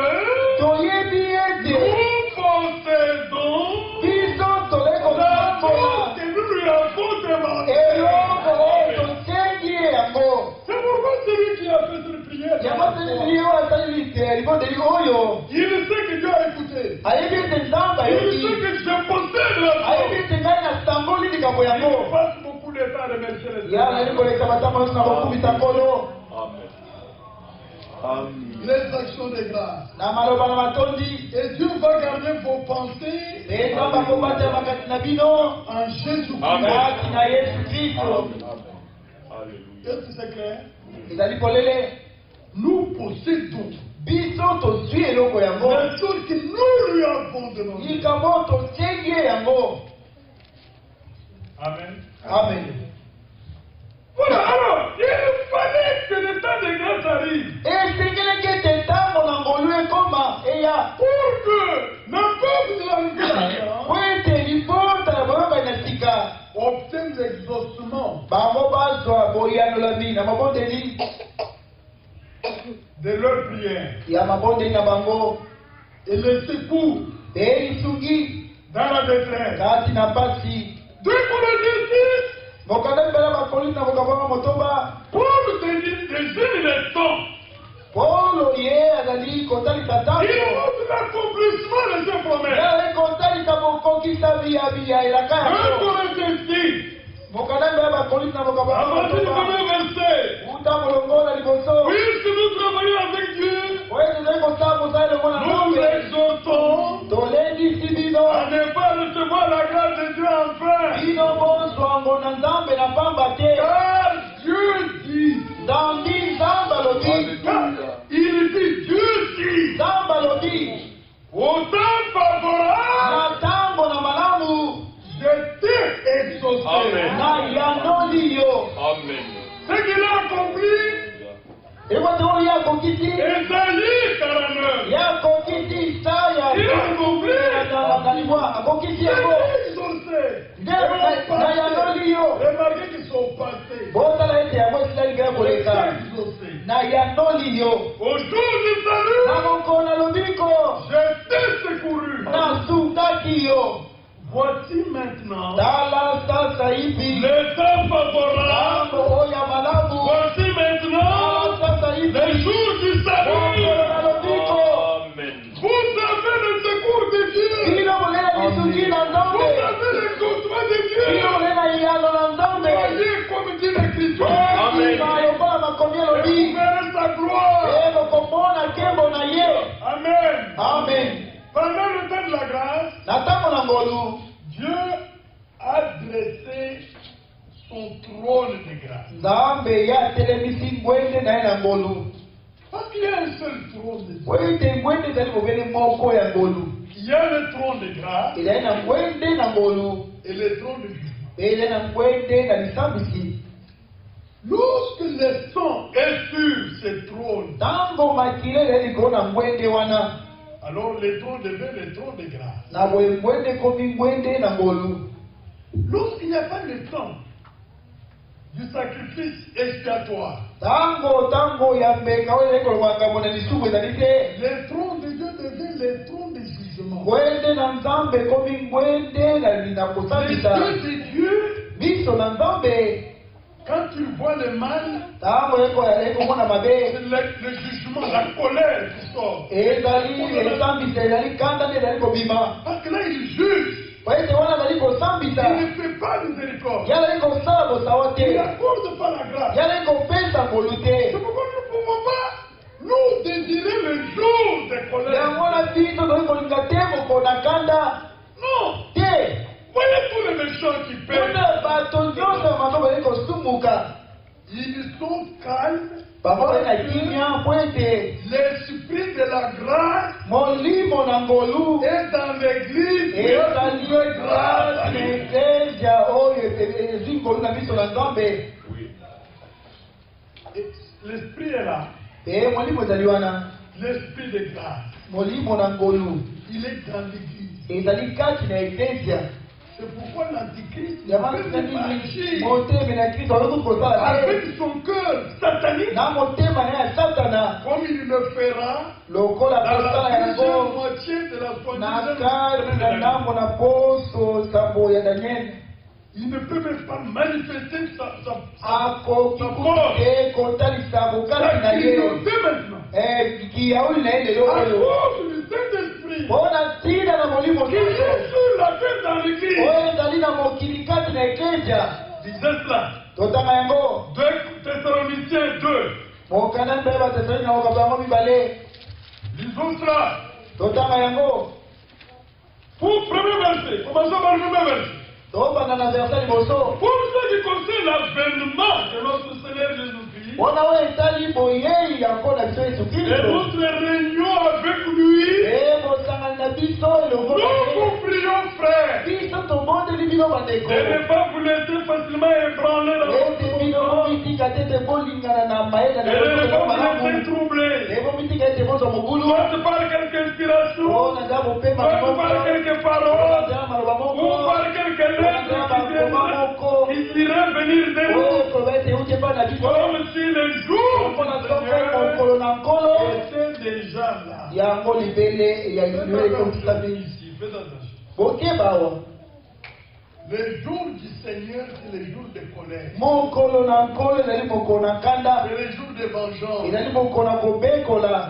Toyebi ete nous possédons biso tole la kotambola. chose que nous lui avons demandé. Eloko oyo tosengi yango. C'est pourquoi celui qui a fait cette prière, Yango teli oyo asali libondeli oyo. il sait que Dieu a écouté. Ayebi ete nzambe Il ayoki. sait que je possède la Ayebi chose. ete ngai nasamboli likambo Il yango. passe beaucoup de temps à remercier les Ya nali koleka matama nyonso na bokumisa nkolo. Amen. Amen. Les actions de grâce. Na maloba na matondi. Et Dieu va garder vos pensées Nzambe akobatela makati na bino. en Jésus-Christ. Amen. Kati na Yesu Kristo. Alléluia. Est-ce que c'est clair? Ezali polele. Nous possédons Biso tozwi eloko yango. la chose que nous lui avons demandé. Likambo tosengi ye yango. Amen. Amen. Voilà, alors, il fallait que le temps de grâce arrive. Esengeleki ete ntango na ngolu ekoma eya. Pour que n'importe de la grâce Po ete libota ya boyokani na sika. obtienne l'exaucement Bango bazwa boyanolami na mabondeli. de leur prière Ya mabondeli na bango. et le secours Elisuki dans la détresse. kati na pasi. Dieu pour le justice, Mokanda mbela bapolisi na mokabanga motoba. pour désigne le temps. Polo ye azali kotalisa Il ntango. montre l'accomplissement de ses promesses. Yali kotalisa bokokisa biyabiya elaka 1 yango. Corinthiens 6, Mokanda mbela bapolisi na à mokabanga partir du motoba. premier verset. Uta molongola liboso. Puisque nous travaillons avec Dieu, Oyo tozali kosala mosala elongo na nous Nzambe. exhortons Tolendisi bino. à ne pas recevoir la grâce de Dieu en vain. Bino bozwango na Nzambe na pamba te. Car Dieu dit, Nzambi Nzambe alobi. il dit, Dieu dit, Nzambe alobi. au temps favorable, Na ntango na malamu. je t'ai exaucé. Amen. Na yanoli yo. Amen. Ce qu'il a accompli, Ekote oyo yakokisi. Ésaïe 49. Yakokisi Isaya. Il a accompli, Nalimwa akokisi je yango. t'ai exaucé. Nde na yanoli yo. Remarquez qu'ils sont passés. Botala ete yango esilali kaka Je t'ai koleka. exaucé. Na yanoli yo. Au jour du salut, Na mokolo na lobiko. je t'ai secouru. Nasungaki yo. Voici maintenant Tala sasa hivi. le temps favorable. Ntango oyo ya malamu. Voici maintenant Tala sasa le hivi. jour du salut. Mokolo na lobiko. Amen. Vous avez le secours de Dieu. Bino bolela lisuki na Vous Nzambe. avez le contrôle de Bino Dieu. bolela yalo na Nzambe. Voyez comme dit l'Écriture. Amen. Lokola makomi Vous elobi. verrez sa gloire. Bokomona nkembo na ye. Amen. Amen. Pendant le temps de la grâce, Na ntango na ngolu. Dieu a dressé son trône de grâce. Nzambe ye atelemisi ngwende na ye na ngolu. Parce qu'il y a un seul trône de Dieu. Po ete ngwende ezali bobele moko ya ngolu. Il y a le trône de grâce Ezali na ngwende na ngolu. et le trône de jugement. Ezali na ngwende na lisambisi. Lorsque le sang est sur ce trône, Ntango makila ezali likolo na ngwende wana. alors le trône devient le trône de grâce. Na boye ngwende ekomi ngwende na ngolu. Lorsqu'il n'y a pas le temps du sacrifice expiatoire, Tango ya mbeka oyo ezali kolobaka bona lisumu ezali te. le trône de Dieu devient le trône de jugement. Ngwende na Nzambe ekomi ngwende na Les kosambisa. yeux de Dieu, Biso na Nzambe. quand tu vois le mal, Tango ekomona mabe. c'est le jugement, la colère qui sort. Ezali esambisa ezali kanda nde ezali kobima. Parce que là, il juge. Po ete wana azali kosambisa. Il ne fait pas miséricorde. Ye azali kosala bosawa Il te. n'accorde pas la grâce. Ye azali kopesa ngolu te. C'est pourquoi nous ne pouvons pas nous désirer le jour de colère. Yango wana biso toyei kolinga te mokona kanda Non. te. Voyez tous les méchants qui pèsent. Kuna bato nyonso ya mabe bazali kosumuka. Ils sont calmes. Bango bazali na kimia po ete L'esprit de la grâce molimo na ngolu est dans l'église. ezali grâce na eklesi eklesia oyo ezwi ngolu na biso na nzambe. L'esprit est là. Molimo ezali wana. L'esprit de grâce. Molimo na ngolu. Il est dans l'église. Ezali kati na eklesia. C'est pourquoi l'antichrist avec son cœur satanique, comme il le fera dans la deuxième moitié de la soixantaine. Il ne peut même pas manifester sa force. Ça clignotait maintenant. À cause du Saint-Esprit qui est sur la tête dans l'église. Disait cela. 2 Thessaloniciens 2. Lisons cela. Pour premier verset. Commençons par le premier verset. Pour ce qui concerne l'avènement de notre Seigneur Jésus-Christ, et notre réunion avec lui, nous vous prions, frères, de ne pas vous laisser facilement ébranler dans votre conscience, et de ne pas vous laisser troubler, soit par quelque inspiration, soit par quelque parole, ou par quelque lettre qui dirait venir de nous, comme si les jours étaient déjà là. Les jours du Seigneur, c'est les jours de colère. C'est les jours de vengeance.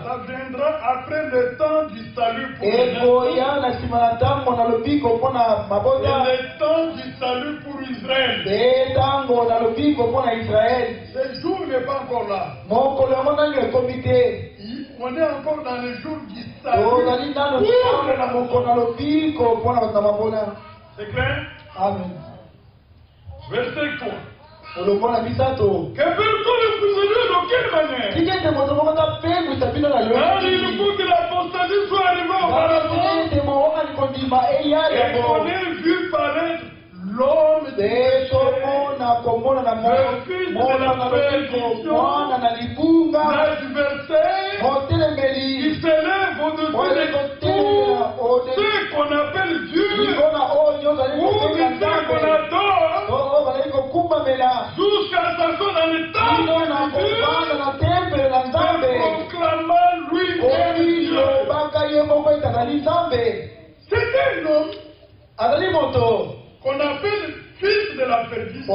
Ça viendra après le temps du salut pour les nations. Et le temps du salut pour Israël. Ce jour n'est pas encore là. On est encore dans le jour du salut. C'est clair? Amen. Verset 3. Que personne ne vous éloigne de quelle manière? Car il faut que l'apostasie soit arrivée auparavant et qu'on ait vu paraître l'homme de péché, le fils de la perdition, l'adversaire qui s'élève au-dessus de tout ce qu'on appelle Dieu ou de ce qu'on adore jusqu'à sa son dans le temple de Dieu, proclamant lui-même Dieu. C'est un homme qu'on appelle fils de la perdition,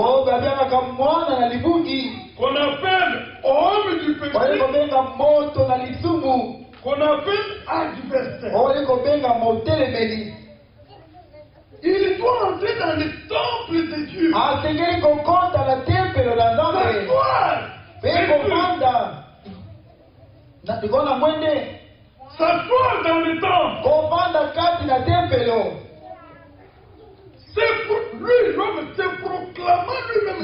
qu'on appelle homme du péché, qu'on appelle adversaire. Il doit entrer dans le temple de Dieu. S'asseoir dans le temple. C'est pour lui, l'homme, c'est proclamant lui-même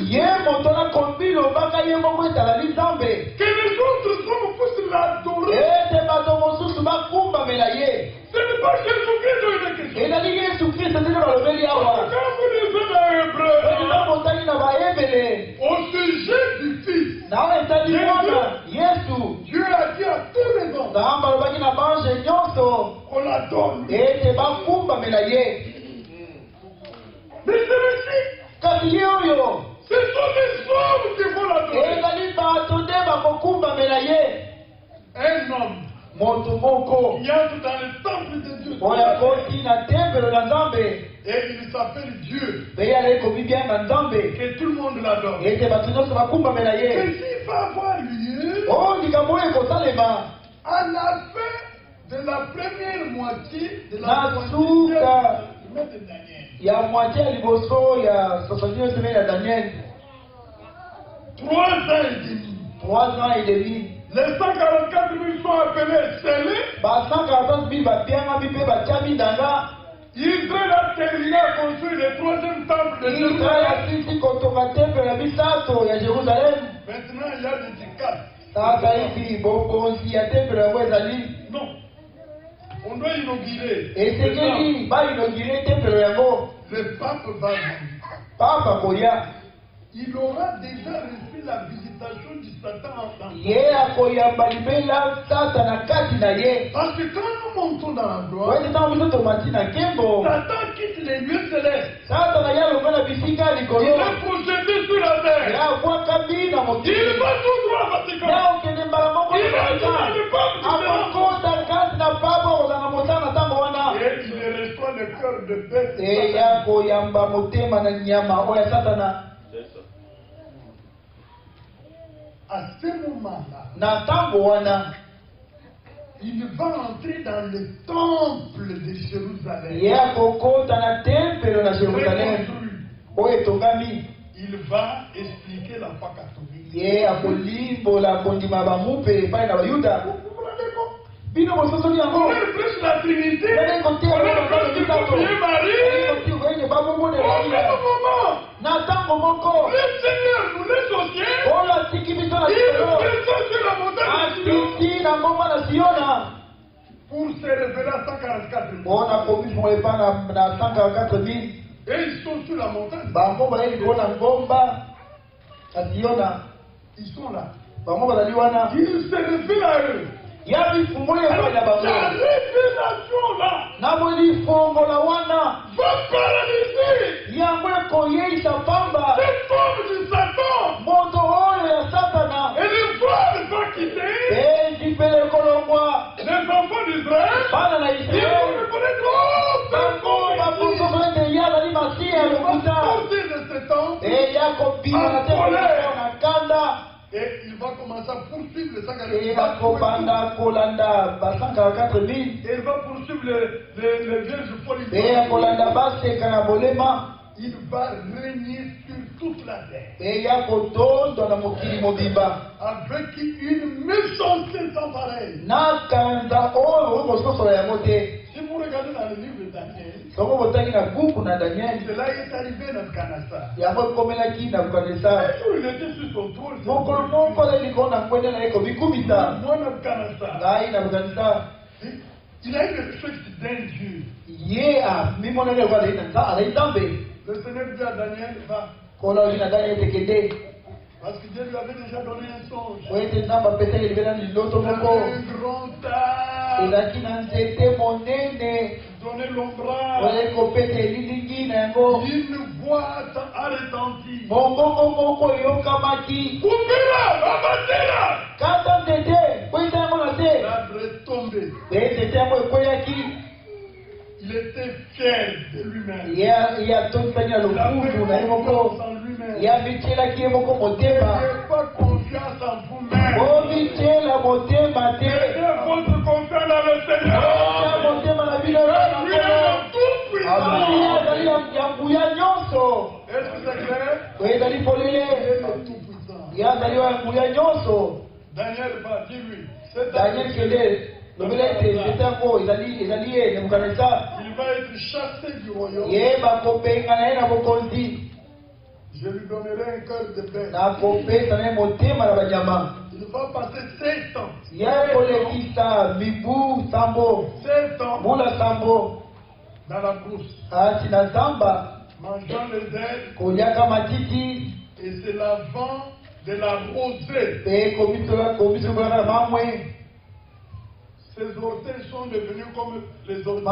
que les autres hommes puissent l'adorer. Ce n'est pas Jésus-Christ dont il est question. Quand vous lisez dans Hébreu, au sujet du Fils, Dieu a dit à tous les hommes qu'on l'adore. Mais celui-ci, ce sont les hommes qui vont l'adorer. Un homme qui entre dans le temple de Dieu et il s'appelle Dieu, que tout le monde l'adore. Mais s'il va avoir lieu à la fin de la première moitié de la de Daniel. Il y a moitié à Liboso, il y a 71 semaines à Daniel. 3 ans et demi. 3 ans et demi. Les 144 000 sont appelés scellés. 144 000 Israël a terminé à construire le 3e temple de Jérusalem. Maintenant, il y a des décades. Non. On doit inaugurer. Et c'est qui va inaugurer le temple. Le pape va venir. Papa Koya. Il aura déjà reçu la visitation du Satan en tant que parce que quand nous montons dans la gloire, Satan quitte les lieux célestes. Il est projeté sur la terre. Il va tout droit à Vatican. Il va tout dans le peuple. Et il reçoit le cœur de bête. À ce moment-là, il va entrer dans le temple de Jérusalem. Il va expliquer la foi catholique. On prêche la Trinité, on prêche du Saint-Marie, le Seigneur nous les associés, il descend sur la montagne pour se révéler à 144 000. Et ils sont sur la montagne. Ils sont là. Il se révèle à eux. La révélation là va paralyser cette forme du Satan. Et les voix va quitter les enfants d'Israël. Ils vont reconnaître et il va commencer à poursuivre le 144 000. Et il va poursuivre les vierges folles. Il va régner sur toute la terre. Avec une méchanceté sans pareille. Si vous regardez dans le livre de Daniel, cela est arrivé dans Canassa. Un jour il était sur son trône. Il a eu le truc d'un Dieu. Le Seigneur dit à Daniel, va. Parce que Dieu lui avait déjà donné un songe. Un grand arbre. Donner l'ombrage. Une voix a retenti. Coupez-la, abattez-la. L'arbre est tombé. Il était fier de lui-même. Il avait confiance en lui-même. Il n'avait pas confiance en vous-même. Mettez votre confiance dans le Seigneur. Lui est tout puissant. Est-ce que c'est clair? Il est tout puissant. Daniel va dire lui. Il va être chassé du royaume. Je lui donnerai un cœur de bête. Il va passer 7 ans. 7 ans dans la brousse. Mangeant les ailes. Et c'est l'avant de la rosée. Ses orteils sont devenus comme les ongles.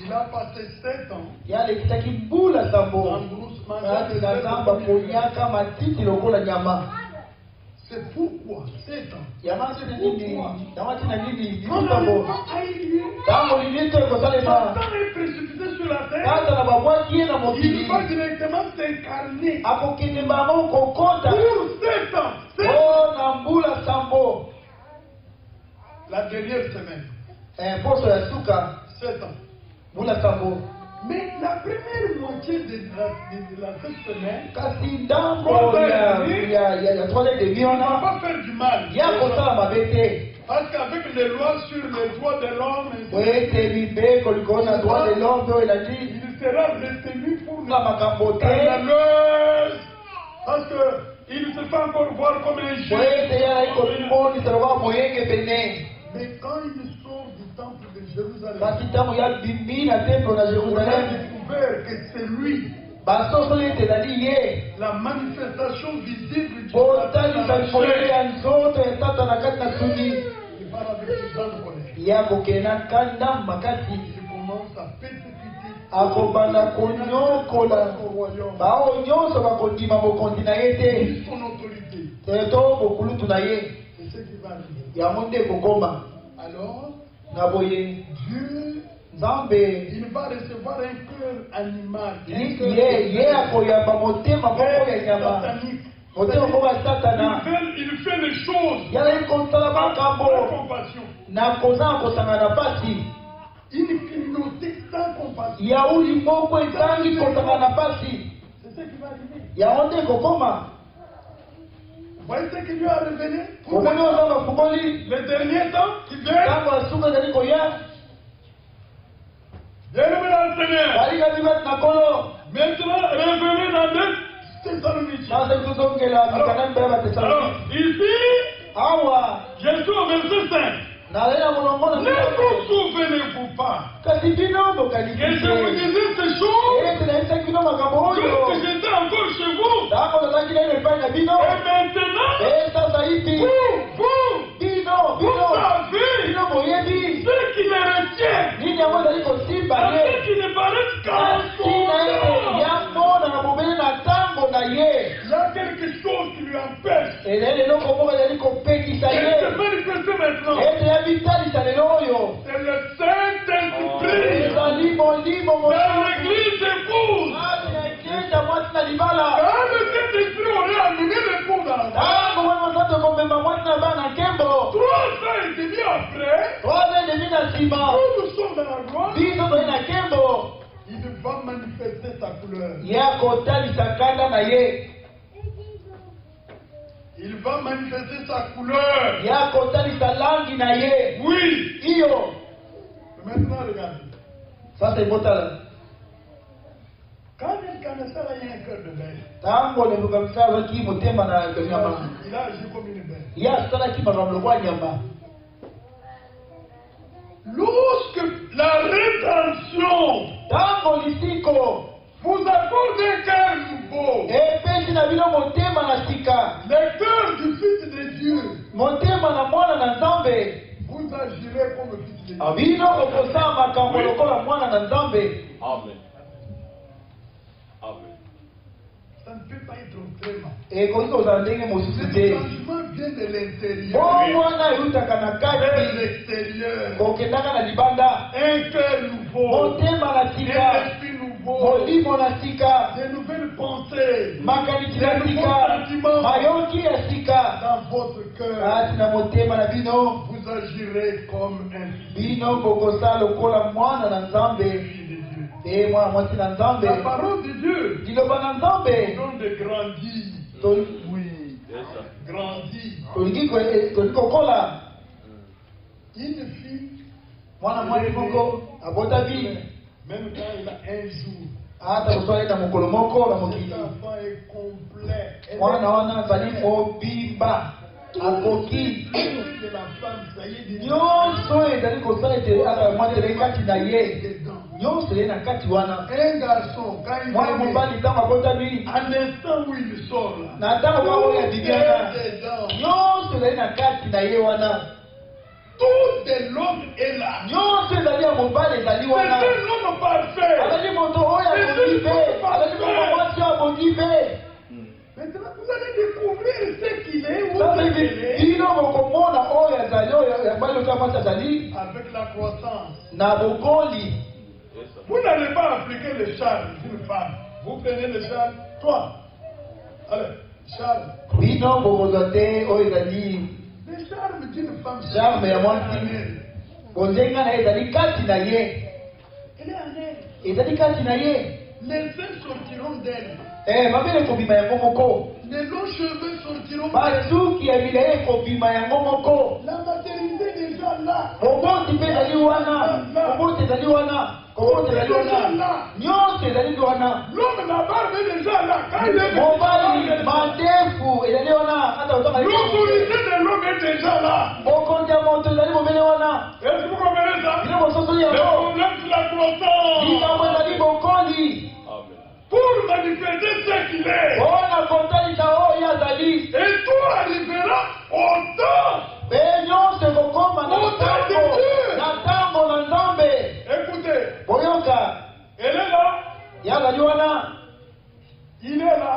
Il a passé 7 ans en brousse mangeant. C'est pourquoi 7 ans. Satan est précipité sur la terre. Il va directement s'incarner pour 7 ans. La dernière semaine. 7 ans. Mais la première moitié de cette semaine, il ne va pas faire du mal. Parce qu'avec les lois sur les droits de l'homme, il sera retenu pour la scandaleuse. Parce qu'il ne sait pas encore voir comme les juifs. Mais quand il sort du temple de Jérusalem. Basi ntango ya bimi na temple na On a Jérusalem découvert que c'est lui, basoso ete ezali ye la manifestation visible du botalisa Satan. folele ya nzoto ya tata na kati na suni Il parle avec les gens de colère. ya kokende na kanda makasi Il commence à persécuter akobanda konyokola son royaume, bao nyonso bakondima bokonzi na ye te son autorité. to bokulutu na ye C'est ce qui va arriver. yango nde kokoma Alors, na boye Dieu, nzambe il va recevoir un cœur animal, un ye akoyamba motema moko ya nyama satanique. motema moko ya satana Il fait les choses yala ekosala par makambo compassion. na kozanga kosangana pasi Une communauté sans compassion. yauli moko ezangi kosangana pasi C'est ce qui va arriver. yango nde kokoma Vous voyez ce qui lui a révélé? omoni oza bafungoli Le dernier temps qui vient, ntango ya suka ezali koya bien-aimé dans le Seigneur. balinga bibati na kolo Maintenant, revenez dans 2 Thessaloniciens. nase tozongela mikanda mibaya Alors, batesalonike ici, awa je suis au verset 5. nazali na molongo na Ne vous souvenez-vous pas kasi bino que je vous bokanisi disais ces choses ete nayebisaki bino makambo oyo lorsque j'étais encore chez vous? ntango tozalaki naino epai na bino Et maintenant, sasa hivi vous bino savez bino boyebi ce qui me retient. nini yango ezali kosimba À ye ce qui ne paraît qu'en kasi son na ye temps. yango na mobele na ntango na ye Il y a quelque chose qui lui empêche. ezali eloko moko ezali kopekisa Il ye se manifeste maintenant. ete ya bitalisa lelo oyo C'est le Saint-Esprit ezali molimo dans l'église épouse. ati na eklesa mwasi na libala Quand le Saint-Esprit aurait amené l'épouse dans la table, ntango mwana mosantu komema mwasi na bana nkembo 3 ans et demi après, oza edemi na nsima nous sommes dans la gloire. biso toye na nkembo Il va manifester sa couleur. ye akotalisa kanda na ye Il va manifester sa couleur. ye akotalisa langi na ye Oui. iyo Maintenant, regardez. sasa ebotala Quand quelqu'un a ça, il y a un cœur de bête. ntango leluka misalaki motema na nyama Il a agi comme une bête. ye asalaki makambo lokwa nyama Lorsque la rédemption ntango lisiko vous accorde un cœur nouveau, epesi na bino motema na sika le cœur du Fils de Dieu, motema na mwana na nzambe vous agirez comme le Fils de Dieu. bino okosala makambo lokola mwana na nzambe Amen. Amen. Ça ne peut pas être autrement. ekoki kozala ndenge mosusu Le te changement vient de o l'intérieur mwana eutaka na vers kati l'extérieur. kokendaka na libanda Un cœur nouveau, motema na un sika esprit nouveau, molimo na sika de nouvelles pensées makanisi na sika mayoki ya sika dans votre cœur. kasi na motema na bino Vous agirez comme un bino bokosala lokola mwana na nzambe fils de Dieu. te mwana mwasi na nzambe La parole de Dieu liloba na nzambe donne de grandir. to- Oui, Yes, sir. grandir. tolingi kokola Une fille, mwana mwasi moko abota bi même quand il a un jour, ata kosala na mokolo moko na cet mokili enfant est complet. Elle mwana wana azali mobimba akoki de la femme, ça y est, nyonso ezali kosala ete aka mwasi ezali kati na ye dedans. nyonso ezali na kati wana Un garçon, quand il mwana est né, mobali ntango abota bi à l'instant où il sort là, na ntango moko oyo abibiana tout est dedans. nyonso ezali na kati na ye wana Tout de l'homme est là. nyonso ezali ya mobali ezali C'est wana un homme parfait. azali moto oyo abongi mpe azali moto mwasi oyo abongi mpe Maintenant, vous allez découvrir ce qu'il est, où sasa il hivi est, bino bokomona oyo azali oyo yabali oto ya mwasi azali avec la croissance. na bokoli Yes, sir. Vous n'allez pas appliquer le charme d'une femme. Vous prenez le charme, toi. Allez, charme. bino bokozwa te oyo ezali Le charme d'une femme. charme ya mwasi Elle est en elle. konzenga na ye ezali kati na ye Elle est en elle. ezali kati na ye Les seins sortiront d'elle. mabele ekobima yango moko Les longs cheveux sortiront d'elle. basuki ya milai ekobima yango moko La maternité est déjà là. koboti mpe ezali wana koboti ezali wana koboti ezali wana nyonso ezali wana L'homme, la barbe est déjà là. Quand il est mobali mandefu ezali wana ata otanga l'autorité de l'homme est déjà là. Mokonzi ya moto ezali mobele wana. Est-ce que vous comprenez ça? Bino bososoli Le yango. problème c'est la croissance. Likambo ezali bokoli. Pour manifester ce qu'il est. Mpona kotalisa oyo azali. Et tout arrivera au temps. Mpe nyonso ekokoma na ntango na Nzambe. Écoutez. Boyoka. Elle est là. Ye azali wana. Il est là.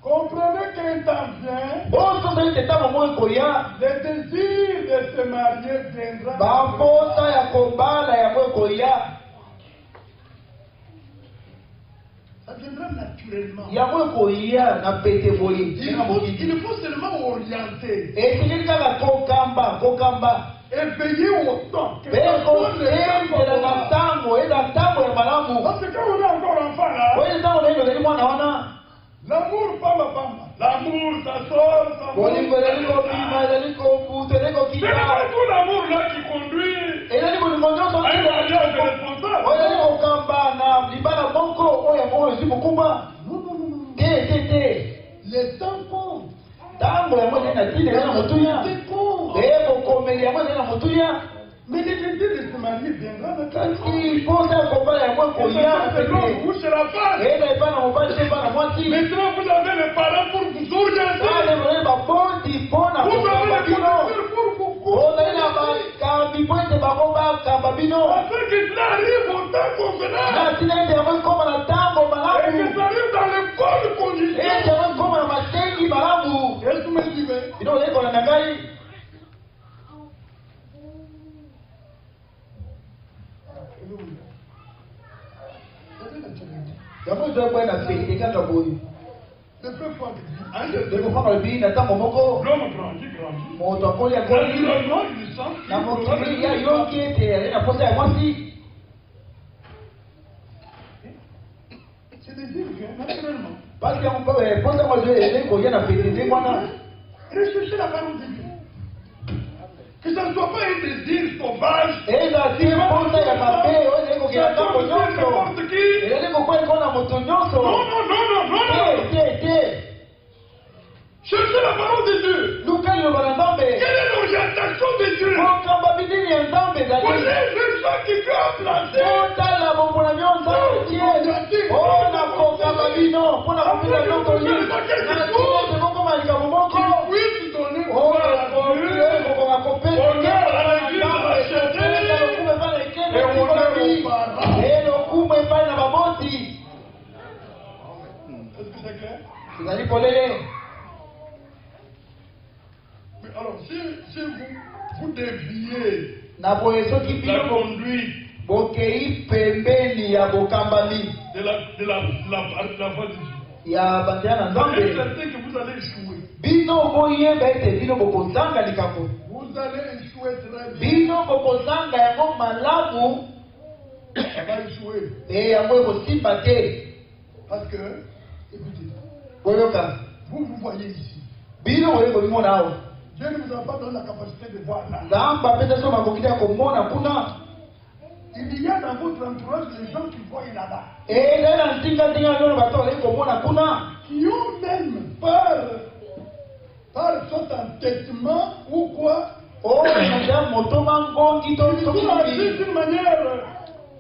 Comprenez qu'un temps vient. Bososoli te ntango moko ekoya. Le désir de se marier viendra. Bapota ya kobala yango ekoya. Ça viendra naturellement. Yango ekoya na pete boye. Il faut seulement orienter. Etikeli kaka kokamba. Et veiller au temps. Mpe kosenzela na ntango eza ntango ya malamu. Parce que quand on est encore enfant là. Oyo ntango na yo ezali mwana wana. L'amour, pamba. L'amour, ça sort, ça monte. Bolingo ezali kobima ezali kobuta ezali C'est kokita. pas tout l'amour là qui conduit ezali bolingo nyonso à un mariage responsable. oyo ezali kokamba na libala moko oyo yango ezi mokumba. te Les temps comptent. ntango yango ezali na ntina ezali na motuya. Mpe bokomeli yango ezali na motuya. Mais le désir de se marier viendra naturellement. kasi mposa ya kobala yango ekoya. C'est l'homme, vous c'est la femme. eza epai na mobali te epai na mwasi. Maintenant vous avez les parents pour vous orienter. ale moleli baboti mpona Vous avez kokamba les bino. connaisseurs pour vous. ozali na bakambi po ete bango bakamba bino. Afin que cela arrive au temps convenable. na ntina ete yango ekoma na ntango Et que malamu. ça arrive dans les bonnes ete conditions. yango ekoma na masengi malamu. Est-ce que vous me suivez? bino ozali kolanda ngai. yango ezokwaya na pete kaka boye. Le peuple dit, ekofaka lobi na ntango moko l'homme grandit. moto akoli akoli Naturellement, il sent na mokili ya yoki ete azali na posa ya mwasi. c'est des îles, naturellement. pasi yango posa yango ezali koya na pete nde wana. Recherchez la parole de Dieu. Que ça ne soit pas un désir sauvage. eza te posa ya mabe oyo ezali kokela ntango nyonso. N'importe qui. ezali kokweleka na moto nyonso. Non. te Cherchez la parole de Dieu. luka liloba na Nzambe. Quelle est l'orientation de Dieu? kokamba bidini ya Nzambe ezali. Voyez les gens qui Dieu a placés. otala bombola nyonso tie mpona kokamba bino mpona kopesa biloko nyonso na tina ete kokoma likambo moko Puisse donner oyo gloire à Dieu. kokoka kopesa lokumu epai na ekende lokumu epai na baboti. Est-ce que c'est clair? ezali polele. Mais alors, si vous déviez na boye soki la bino conduite bokei pembeni ya bokambami de la voie de Dieu, ya banzela na c'est Nzambe, certain que vous allez échouer. bino boyeba ete bino bokozanga likambo. Vous allez échouer très bien. bino bokozanga yango malamu. Ça va échouer. e yango ekosimba te. Parce que, écoutez, boyoka vous voyez ici. bino boye komona awa. Dieu ne vous a pas donné la capacité de voir là. Nzambe apesa so makoki ya komona kuna. Il y a dans votre entourage des gens qui voient là-bas. ezali na ntingatinga nyono bato bazali komona kuna. Qui ont même par soit entêtement ou quoi. oyo naza motoma ngongi to Ils ont agi d'une manière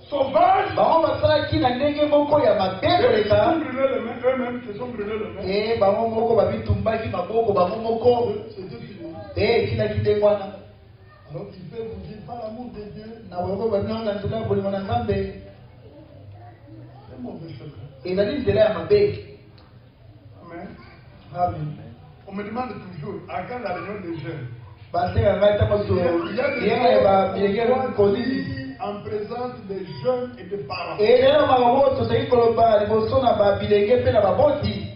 sauvage. bango basalaki na ndenge moko ya mabe Ils koleka. sont brûlés les mains, eux-mêmes se sont brûlés les mains. bango moko babitumbaki maboko bango moko. C'était fini. etilaki nde wana. Alors il fait vous dire par l'amour de Dieu, na boyoko babino na nzela ya bolingo na Nzambe c'est mauvais chemin. ezali nzela ya mabe. Amen. Amen. On me demande toujours, à quand la réunion des jeunes? baseka ngai ntango Il y a des yenge babilenge kolisi. gens en présence des jeunes et des parents. elelo makambo tozali koloba liboso na babilenge mpe na baboti.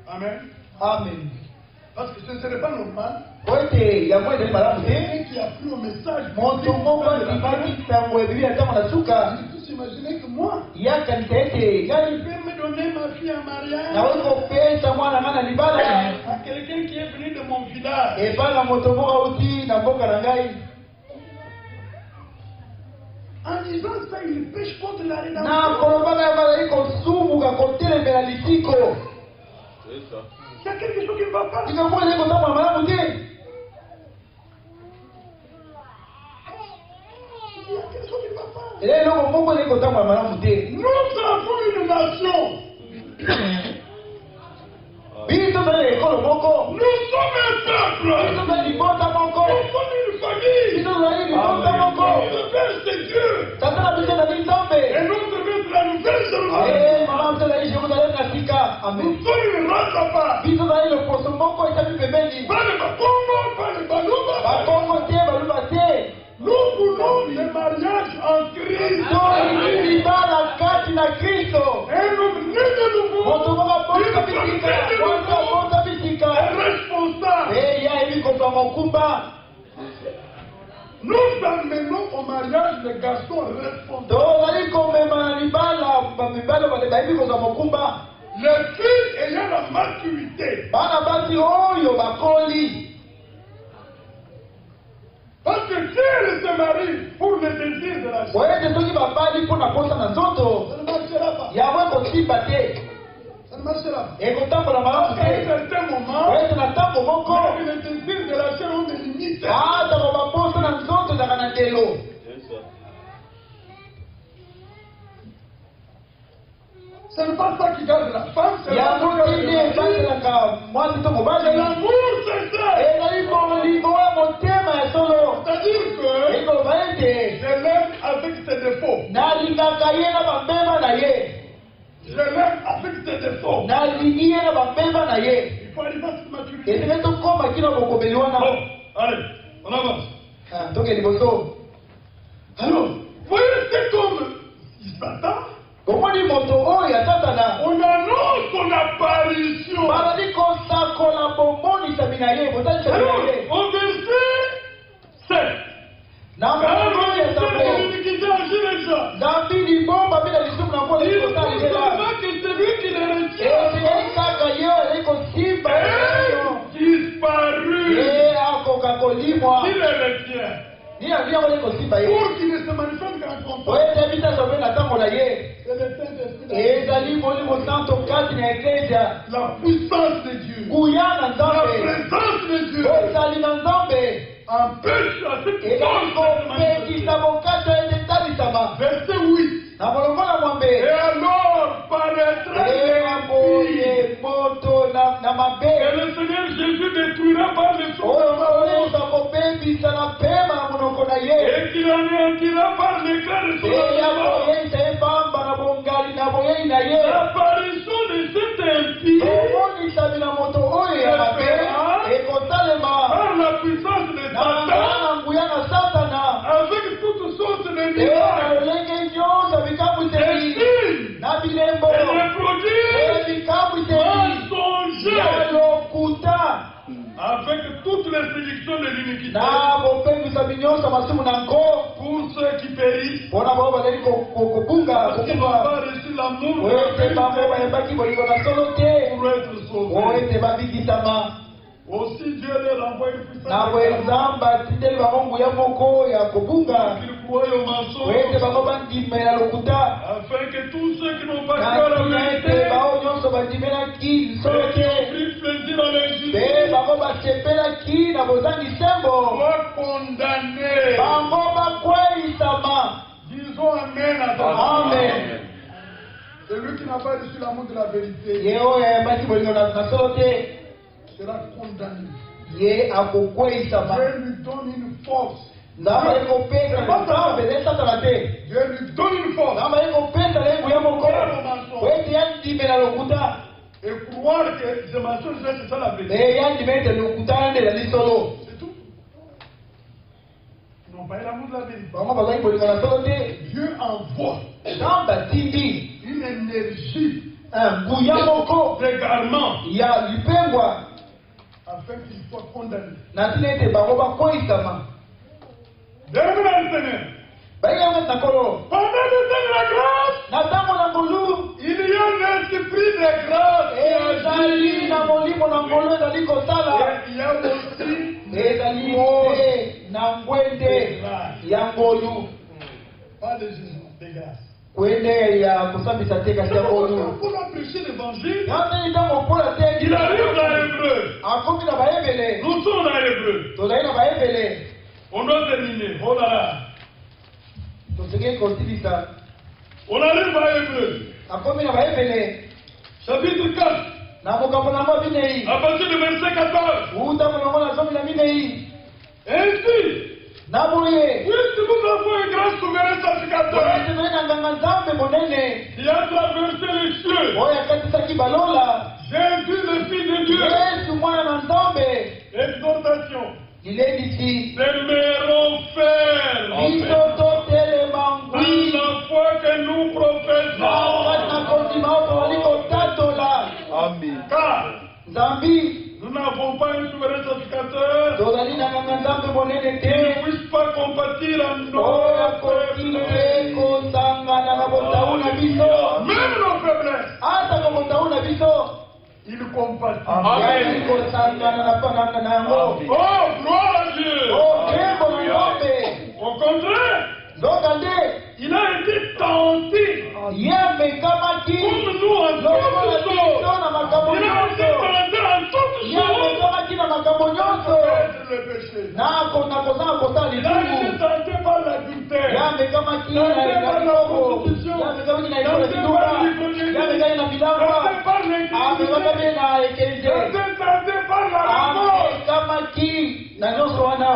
Amen. Amen. Parce que ce ne serait pas normal. po ete yango ezali malamu te. Quelqu'un qui a pris au message. moto moko andimaki ntango ebibi ya ntango na suka. J'ai tous imaginé que moi, yakanisa ete je ngai vais me donner ma fille en mariage nakoki kopesa mwana ngai na libala à quelqu'un qui est venu de mon village. epai na moto moko auti na mboka na ngai. En disant ça, il pêche contre la na rédemption. koloba ngai bazali kosumuka kotelemela litiko. C'est ça. Il y a quelque chose qui ne va pas. Il faut aller comme ça pour la bouteille. Il y a quelque chose qui ne va pas. Et là, on peut aller comme ça pour la bouteille. Nous avons une nation. Biso dans l'école, Moko. Nous sommes un peuple. Biso dans l'Ibota, Moko. Nous sommes une famille. Biso dans l'Ibota, Moko. Notre Père, c'est Dieu. Tata la biso dans l'Isambe. Et notre maître, la nouvelle Jérusalem. Eh, maman, c'est la Jérusalem, la Sika. Amen. Nous sommes une race à part. Biso dans le poisson, Moko, et ça lui fait béni. Pas le Bakongo, pas le Balouba. Bakongo, tie, baluba, tie. Nous voulons le mariage en Christ. Toiba la kati na Kristo. Et nous né de nouveau. Moto moko bonza bitika. Moto bonza bitika. Responsable. Eh, ya hivi kwa mokumba. Nous amenons au mariage les garçons responsables. Tozali komema libala bamibala baleba hivi kwa mokumba. Les filles ayant la maturité. Bana basi oyo bakoli. Parce que si elle se marie pour le désir de la chair, Oye soki babali mpona posa na nzoto. ça ne marchera pas. Yawe kotiba te. Ça ne marchera pas. Ekotambola malamu À un te. certain moment, Oye na ntango moko. le désir de la chair ont des limites. Ata baposa na nzoto ezalaka na ndelo. C'est ça. Ce n'est pas ça qui garde la femme, c'est Yango l'amour. tindi ebanzelaka mwasi to mobali. L'amour, c'est ça. ezali bolingo ya motema ya solo. C'est-à-dire que ekoloba ete je l'aime avec ses défauts. nalingaka ye na bambeba na ye. Je l'aime avec ses défauts. nalingi ye na bambeba na ye. Il faut arriver à cette maturité. esenge tokóma kino bokomeli wana. Bon, allez, on avance. toke liboso. Alors, voyez, c'est comme Satan. omoni moto oyo atatana. On annonce son apparition. bazali kosakola bomonisami na ye botalisa na Alors, ye. au verset 7. na mokolo oyo C'est esambo. l'iniquité agit déjà. nzambi libomba bina lisumu na ngo Il ezali faut kosalela. savoir que celui qui le retient ezali kaka ye oyo ezali kosimba est disparu. ye akoka kolimwa. Qui le retient? ni yango yango ezali kosimba ye. Pour qu'il ne se manifeste qu'en compte. oyo etebisa sobe na ntango na ye. C'est le Saint-Esprit. ezali molimo santo kati na eklesia. La puissance de Dieu. nguya na La nzambe. présence de Dieu ozali na nzambe. empêche à cette ezali force de se manifester. kopekisa mokati ete etalisama. Verset 8. na molongo na Et mwambe. alors paraîtra boye moto na mabe. et le Seigneur Jésus détruira par le souffle oyo de sa bouche olesa kopebisa na pema na monoko na ye. et qu'il anéantira par l'éclat de son eya avènement koyeisa ebamba na bongali na boyei na ye. l'apparition de cet impie omonisami na moto oyo ya mabe ekotalema par la puissance de na Satan na nguya na satana. avec toutes sortes de eya na miracles lolenge nyonso et bikabwiseli signes na bilembo et des prodiges bikabwiseli ya mensongers lokuta avec toutes les séductions de l'iniquité na bopembisami nyonso masumu na nko pour ceux qui périssent mpona bao bazali kobunga parce qu'ils n'ont pas reçu l'amour de oyo la ete bango vérité bayebaki bolingo na solo te pour être oyo sauvés. ete babikisama. Aussi Dieu leur envoie une puissance na bwe nzambe atindeli bango nguya moko ya kobunga qu'ils croient au oyo mensonge ete bango bandimela lokuta afin que tous ceux qui n'ont pas na cru à la tina vérité ete bao nyonso bandimelaki solo et qui te ont pris plaisir à l'injustice mpe bango basepelaki na bozangi sembo soient condamnés. bango bakweyisama. Disons Amen à ta Amen. Celui qui n'a pas reçu l'amour de la vérité ye oyo ayambaki bolingo na solo te sera condamné. ye akokweyisama. Dieu lui donne une force. nzambe ali kopesa nzambe nesatana te. Dieu lui donne une force. nzambe ali kopesa na ye nguya moko oyo ete yandimela lokuta. Et croire que ce mensonge c'est ça la vérité. me yandima ete lokuta wana ezali solo. C'est tout. Ils n'ont pas eu l'amour de la vérité. bango bazali bolingo na solo te. Dieu envoie nzambe atindi une énergie nguya moko d'égarement ya lipengwa afin qu'ils soient condamnés. na ntina ete bango bakweyisama. Bienvenue dans le Seigneur. bayanga na kolo Pendant le temps de la grâce, na ntango na ngolu il y a un esprit de grâce qui ezali na molimo na ngolu ezali kosala. Et il y a aussi ezali te na ngwende ya ngolu. pas de jugement, de grâce. kwende ya kusambisa te kasi ya bolu. Pour prêcher l'évangile, Il arrive dans l'hébreu. akomi na bayebele. Nous sommes dans l'hébreu. Tozali na bayebele. On doit terminer. Oh là là. Tosengeli kosilisa. On arrive à l'hébreu. Akomi na bayebele. Chapitre 4. Na mokambo na ngo binei. À partir du verset 14. Uta monongo na zomi na binei. Ainsi, Na boye. puisque nous avons un grand souverain sacrificateur Tozali na nganga nzambe monene. qui a traversé les cieux, Oyo akatisaki balola. Jésus le Fils de Dieu. Yesu mwana na nzambe. Exhortation. Lilendisi. Demeurons fermes Biso totelema dans ngwi. la foi que nous professons. Na kondima tozali kotatola. Car Nzambi. nous n'avons pas un souverain sacrificateur Tozali na nganga nzambe monene qui te. ne puisse pas compatir à nos Oyo akoti te faiblesses. kosangana na botawu na biso. Même nos faiblesses, Ata na botawu na biso. il compatit. Yazali kosangana na panganga na yango. Oh, gloire à Dieu. Oh, kembo na ngombe. Au contraire, Nzoka nde. il a été tenté Ye amekamaki. comme nous en Lokola toutes biso choses. na makambo Il a été nyonso. tenté en toutes Ye choses. amekamaki na makambo nyonso. Commettre le péché. Na kozanga kosala Il a été lisumu. tenté par Ye l'adultère. amekamaki na biloko. Ye amekamaki na ekolo kituka. Ye amekaki na bilangwa. Tenté par l'intimidité. Amekaki na Il a ekelise. été tenté par la remorse. Amekamaki na nyonso wana.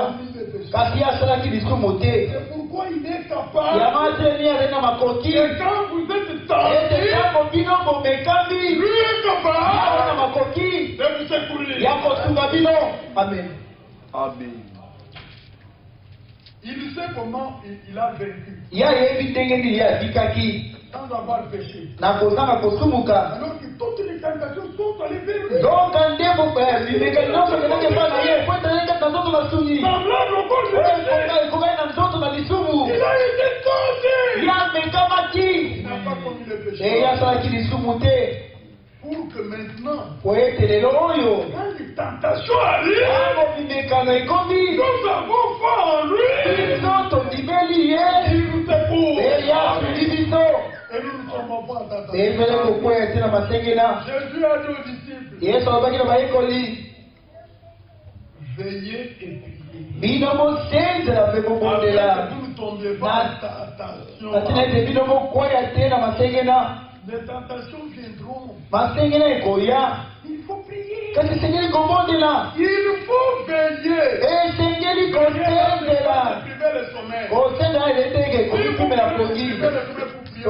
Kasi ye asalaki lisumu te. C'est pourquoi il est capable. Yango ateni azali na makoki. Et quand vous êtes Ete tenté, ntango bino bomekami. lui est Ye aza capable na makoki. de vous secourir. Ya kosunga bino. Amen. Il sait comment il a vaincu Ye ayebi ndenge nini ye atikaki sans avoir péché. na kozanga kosumuka. Alors que toutes les tentations sont allées vers lui. Zonga nde bimekali nyonso ezalaki epai na ye po ezalaki kati na nzoto na suni. Semblable au corps du péché. Ekokaki na nzoto na lisumu. Il a été tenté. Ye amekamaki. Il n'a pas commis le péché. Ye asalaki lisumu te. Pour que maintenant, Po ete lelo oyo quand les tentations arrivent, ntango bimekano ekomi nous avons foi en lui. biso tondimeli ye. Il nous secoue. Ye asuli biso. Et nous ne tombons pas en tentation. ezali kokwea te na masengena. Jésus a dit aux disciples, Yesu alobaki na bayekoli veillez et priez. bino bosenzela mpe Afin bobondela que vous ne tombiez pas en natina tentation. ete bino bokwea te na masengena. Les tentations viendront. Masengena ekoya Il faut prier. kasi esengeli kobondela. Il faut veiller. esengeli kosenzela. Priver le sommeil. kosenzela elendenge komipimela Priver pongi. le sommeil pour prier.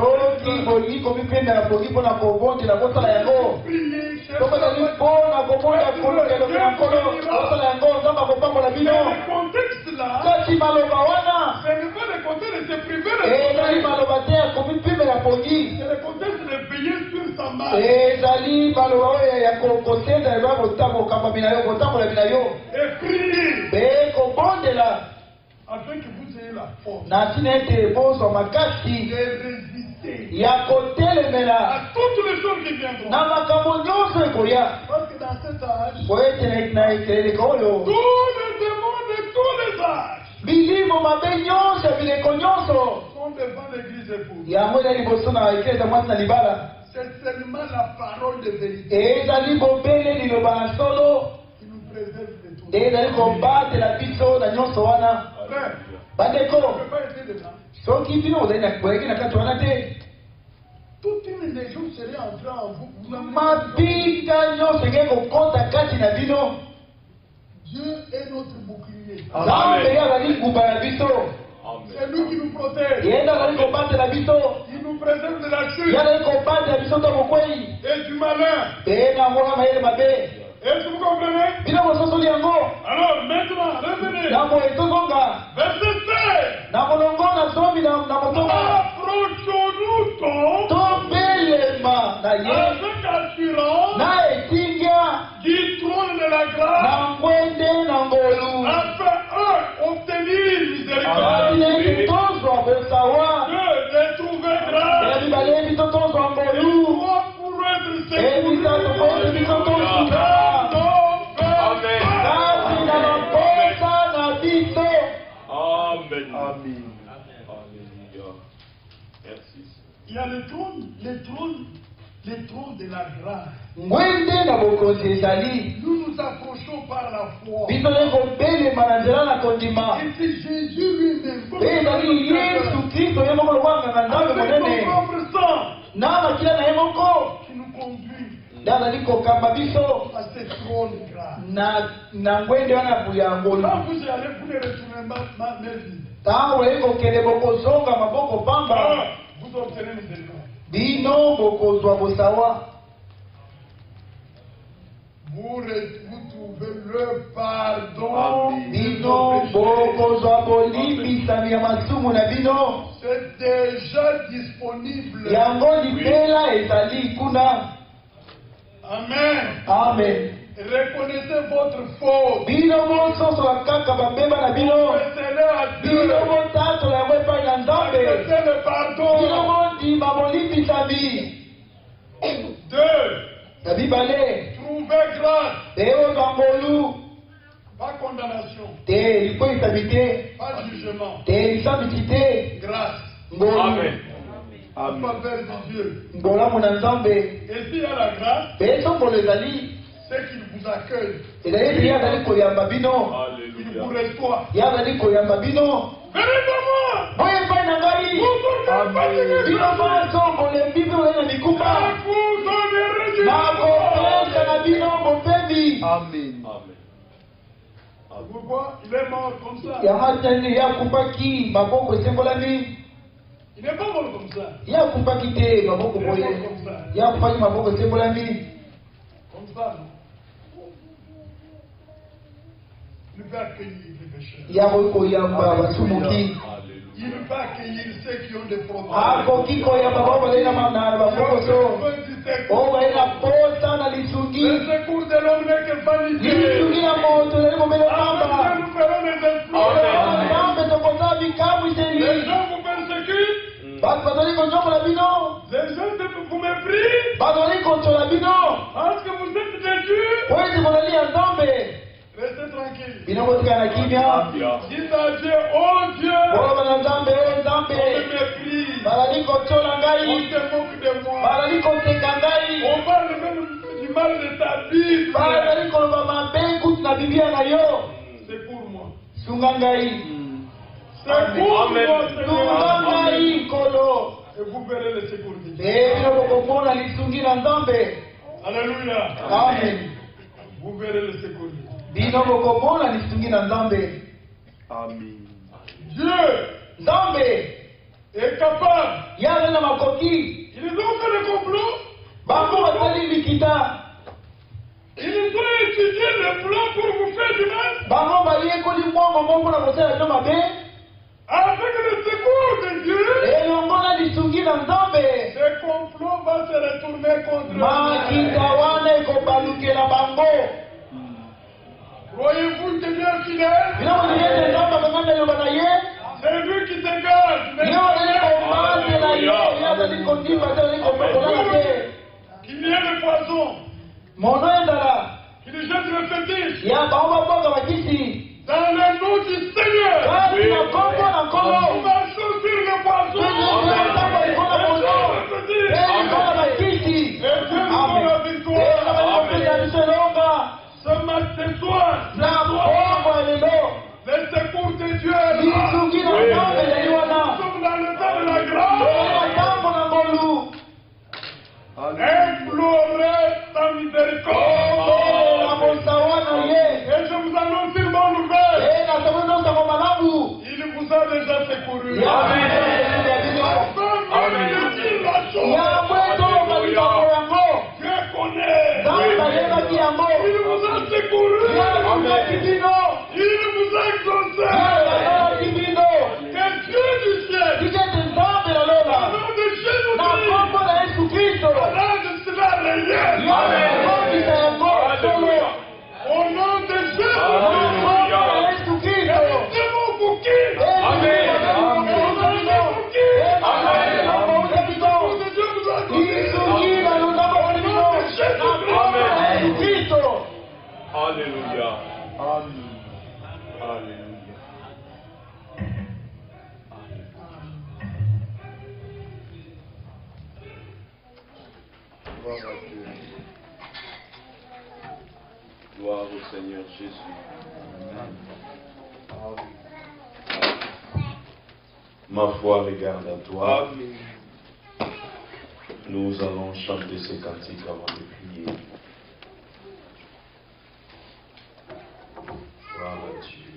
soki bolingi komipimela pongi mpona kobondela kosala yango. Prier, tokozali mpona kobonda kolukelo na nkolo kosala yango nzambe akopambola bino. Mais le contexte là, kasi maloba wana ce n'est pas le contexte de se priver le ezali sommeil. maloba te ya komipimela pongi. C'est le contexte de veiller sur sa main. ezali maloba oyo ya kosenzela elwa kokambami na yo kotambola bina yo Et prier. mpe kobondela Afin que vous ayez la force na ntina ete bozwa makasi de résister ya kotelemela à toutes les choses qui viendront. na makambo nyonso ekoya. Parce que dans cet âge, po ete na ekeleleka oyo tous les démons de tous les âges milimo mabe nyonso ya bileko nyonso sont devant l'église épouse. yango ezali liboso na eklesa mwasi na libala. C'est seulement la parole de vérité ezali bobele liloba na solo qui nous préserve de tout. ezali kobatela biso na nyonso wana. Frère, bandeko on ne peut pas être dedans. soki bino ozali boyeki na kati wana te Toute une légion serait entrée en vous. Vous n'avez- mabika nyonso ekei kokota kati na bino. Dieu est notre bouclier. nzambe ye azali nguba na biso. C'est lui qui nous protège. ye nde azali kobatela biso. Il nous préserve de la ye chute azali kobatela biso to mokwei et du malin. mpe na ngona mayele mabe. Est-ce que vous comprenez? bino bososoli yango Alors maintenant, revenez. na moye tozonga Verset 16. na molongo na zomi na motonga. Approchons-nous donc tobelema na ye avec assurance na etinga du trône de la grâce na ngwende na ngolu. afin obtenir miséricorde. ati tozwa bosawa De trouver grâce. ya mibale biso tozwa ngolu. Trois pour être ebisatu po ete biso tosuka kasi na maposa na biso. Amen. Amen. Alléluia. Merci. Il y a le trône de la grâce. Nous nous approchons par la foi. Et c'est Jésus lui-même. Comme qui nous conduit à ce trône de grâce. Quand vous allez, vous ne retournez pas mes vies. Vous obtenez miséricorde. Vous trouvez le pardon. C'est déjà disponible. Amen. Amen. Reconnaissez votre faute. Confessez-le à Dieu. Acceptez le pardon. 2. Trouvez grâce. Pas condamnation. Pas jugement. Grâce. Amen. En faveur de Dieu. Et s'il y a la grâce, c'est qu'il vous accueille. Il vous reçoit. Venez de moi. Amen. Pourquoi il est mort comme ça? Il n'est pas mort comme ça. Comme ça, non? Il peut accueillir les pécheurs. Il peut accueillir ceux qui ont des problèmes. Le secours de l'homme n'est que vanité. Nous ferons les influences. Les gens vous persécutent. Les gens vous méprisent. Parce que vous êtes des Dieux. Restez tranquille. Dites à Dieu, oh Dieu, on me méprise. On se moque de moi. On parle même du mal de ta Bible. C'est pour moi. C'est pour moi, Seigneur. Et vous verrez le secours de Dieu. Alléluia. Amen. Vous verrez le secours de Dieu. Amen. Dieu est capable. Ils ont fait le complot. Ils ont étudié le plan pour vous faire du mal. Avec le secours de Dieu, ce complot va se retourner contre vous. Croyez-vous que Dieu est fidèle? C'est lui qui te garde. Qu'il y ait le poison. Qu'il jette le fétiche. Dans le nom du Seigneur. Nous marchons sur le poison. Ce matin soir, le secours de Dieu est là. Nous sommes dans le temps de la grâce. Implorez sa miséricorde. Et je vous annonce une bonne nouvelle. Il vous a déjà secouru. Dieu connaît. Il vous a secouru. Il vous a exaucé. Que Dieu du ciel, au nom de Jésus-Christ, rende cela réel. Au nom de Jésus-Christ, que vous quitte. Alléluia. Amen. Alléluia. Gloire au Seigneur Jésus. Ma foi regarde à toi. Nous allons chanter ce cantique avant de prier. Gloire à Dieu.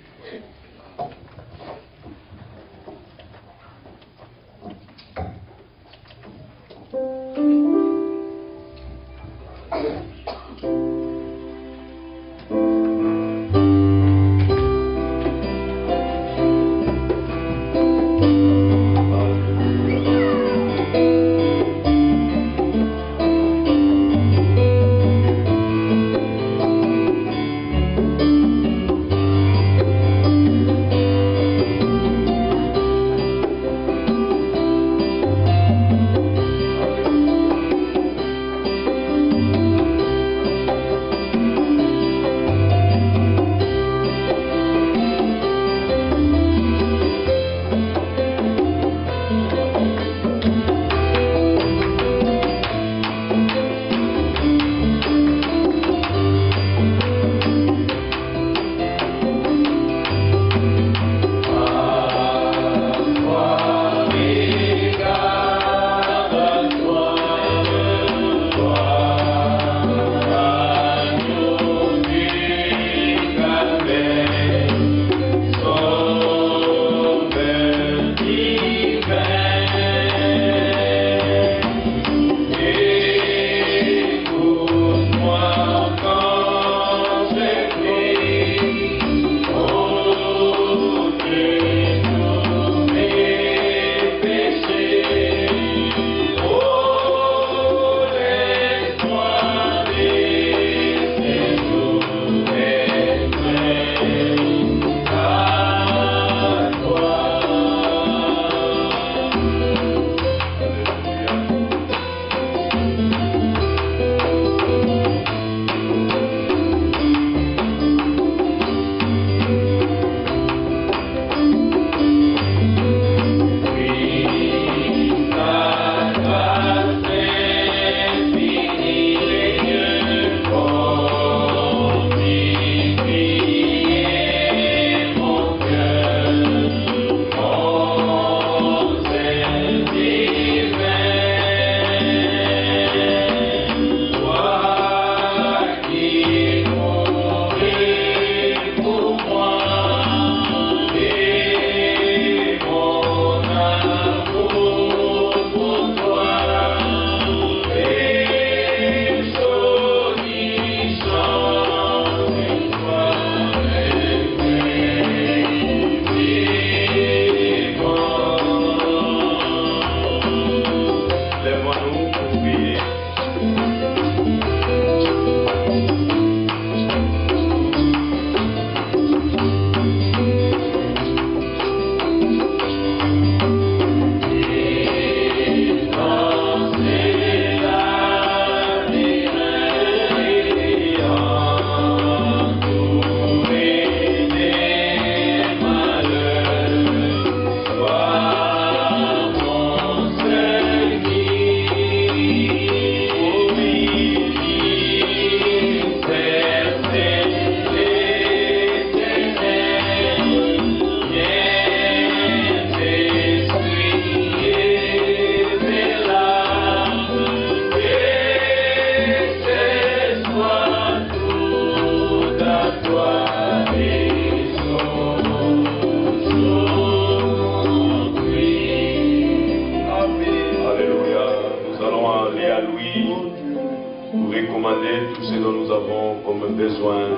tout ce dont nous avons comme besoin.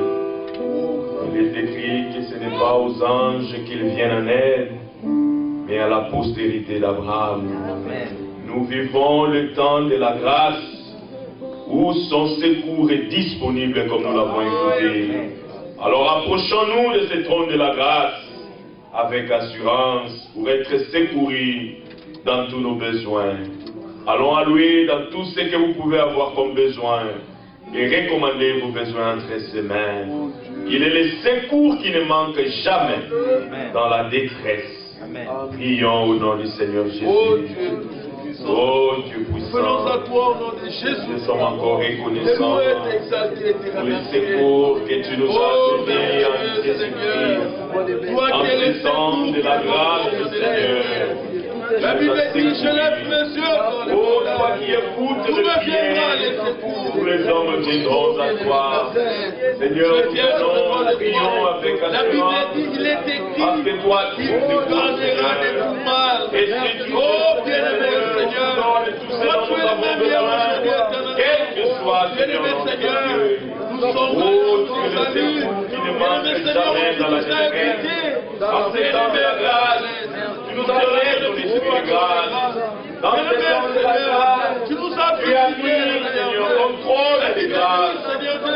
Il est écrit que ce n'est pas aux anges qu'ils viennent en aide, mais à la postérité d'Abraham. Nous vivons le temps de la grâce, où son secours est disponible comme nous l'avons écouté. Alors approchons-nous de ce trône de la grâce avec assurance pour être secourus dans tous nos besoins. Allons à lui dans tout ce que vous pouvez avoir comme besoin et recommandez vos besoins entre ses mains. Il est le secours qui ne manque jamais dans la détresse. Prions au nom du Seigneur Jésus. puissant. Oh Dieu puissant. Venons à toi au nom de Jésus. Nous sommes encore reconnaissants Loué, exalté, pour les secours que tu nous as donnés en Jésus-Christ. En puissant de la grâce du Seigneur. La Bible dit, je lève mes yeux. Oh, toi qui écoutes le prière, tous les hommes viendront à toi. Seigneur, nous prions avec La Bible assurance. dit, il est écrit, Parce que toi, tu il nous nous gardera de tout mal. Et si tu Oh, bien-aimé Seigneur, toi tu es le même hier, aujourd'hui, éternellement. quel que soit, Bien-aimé Seigneur, nous sommes oh, dans tu ton es le salut. secours qui ne manque Bien-aimé Seigneur, jamais dans la tu nous as invités. Dans ces temps de la grâce, tu nous as donné ton esprit de grâce. Dans ces temps de la grâce, Tu nous as tu as pris, Seigneur, contrôle des grâces.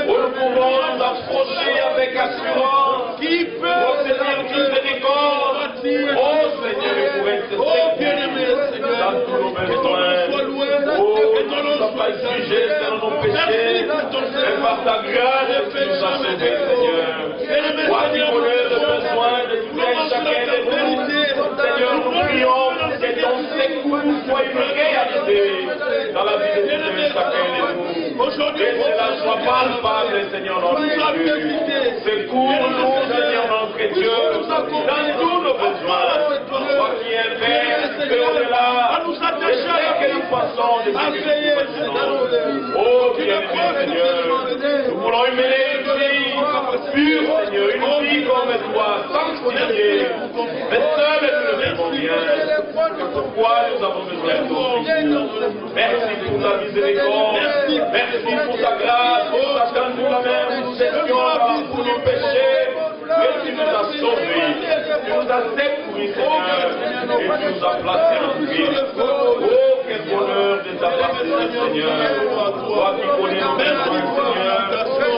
Où nous pouvons nous approcher avec assurance. Qui peut, Oh Seigneur, miséricorde. Oh Seigneur, pour être Oh, bien-aimé Seigneur, dans tous nos que ton nom besoins. soit loué, Oh, que ton tu nom nous as soit pas jugés selon nos péchés. Mais par ta grâce, tu nous as sauvés, Seigneur. Voici connaître le besoin de tout un chacun de nous. Seigneur, nous prions que ton secours soit une réalité dans la vie de tout un chacun de nous. Que cela soit palpable, Seigneur notre Dieu. Secours-nous, Seigneur notre Dieu, dans tous nos besoins. Toi qui es Père, que au-delà de ce que nous passons, de ce que nous passons. Oh, bien-aimé Seigneur, nous voulons une vie pure, Seigneur, une vie comme toi, sanctifiée. Mais seul nous le vivons bien. Pourquoi nous avons besoin de toi? Merci pour ta miséricorde. Merci pour ta grâce. Pour ta tendre la main, nous étions pour nos péchés. Mais tu nous as sauvés. Tu nous as secourus, Seigneur. Et tu nous as placés en vie. Oh, quel bonheur de t'appartenir, Seigneur. Toi qui connais nos besoins, Seigneur.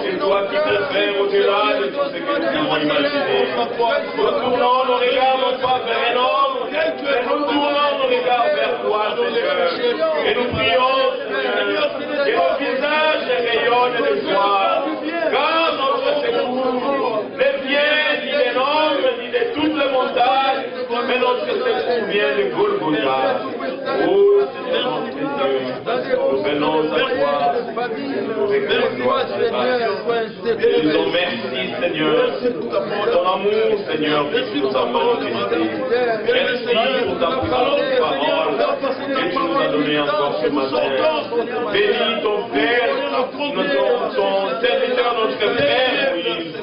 C'est toi qui te fais au-delà de tout ce que nous pouvons imaginer. Nous tournons nos regards non pas vers un homme, mais nous tournons nos regards vers toi, Seigneur. Et nous prions, Seigneur, que nos visages rayonnent de joie. Car notre secours ne vient ni des hommes, ni de toutes les montagnes, mais notre secours vient de Golgotha. Oh Seigneur, notre Dieu, nous venons à toi. Nous disons merci, Seigneur, pour ton amour, Seigneur, que tu nous as manifesté. Merci pour ta parole que tu nous as donné encore ce matin. Bénis ton Père, ton serviteur, notre Père Moïse,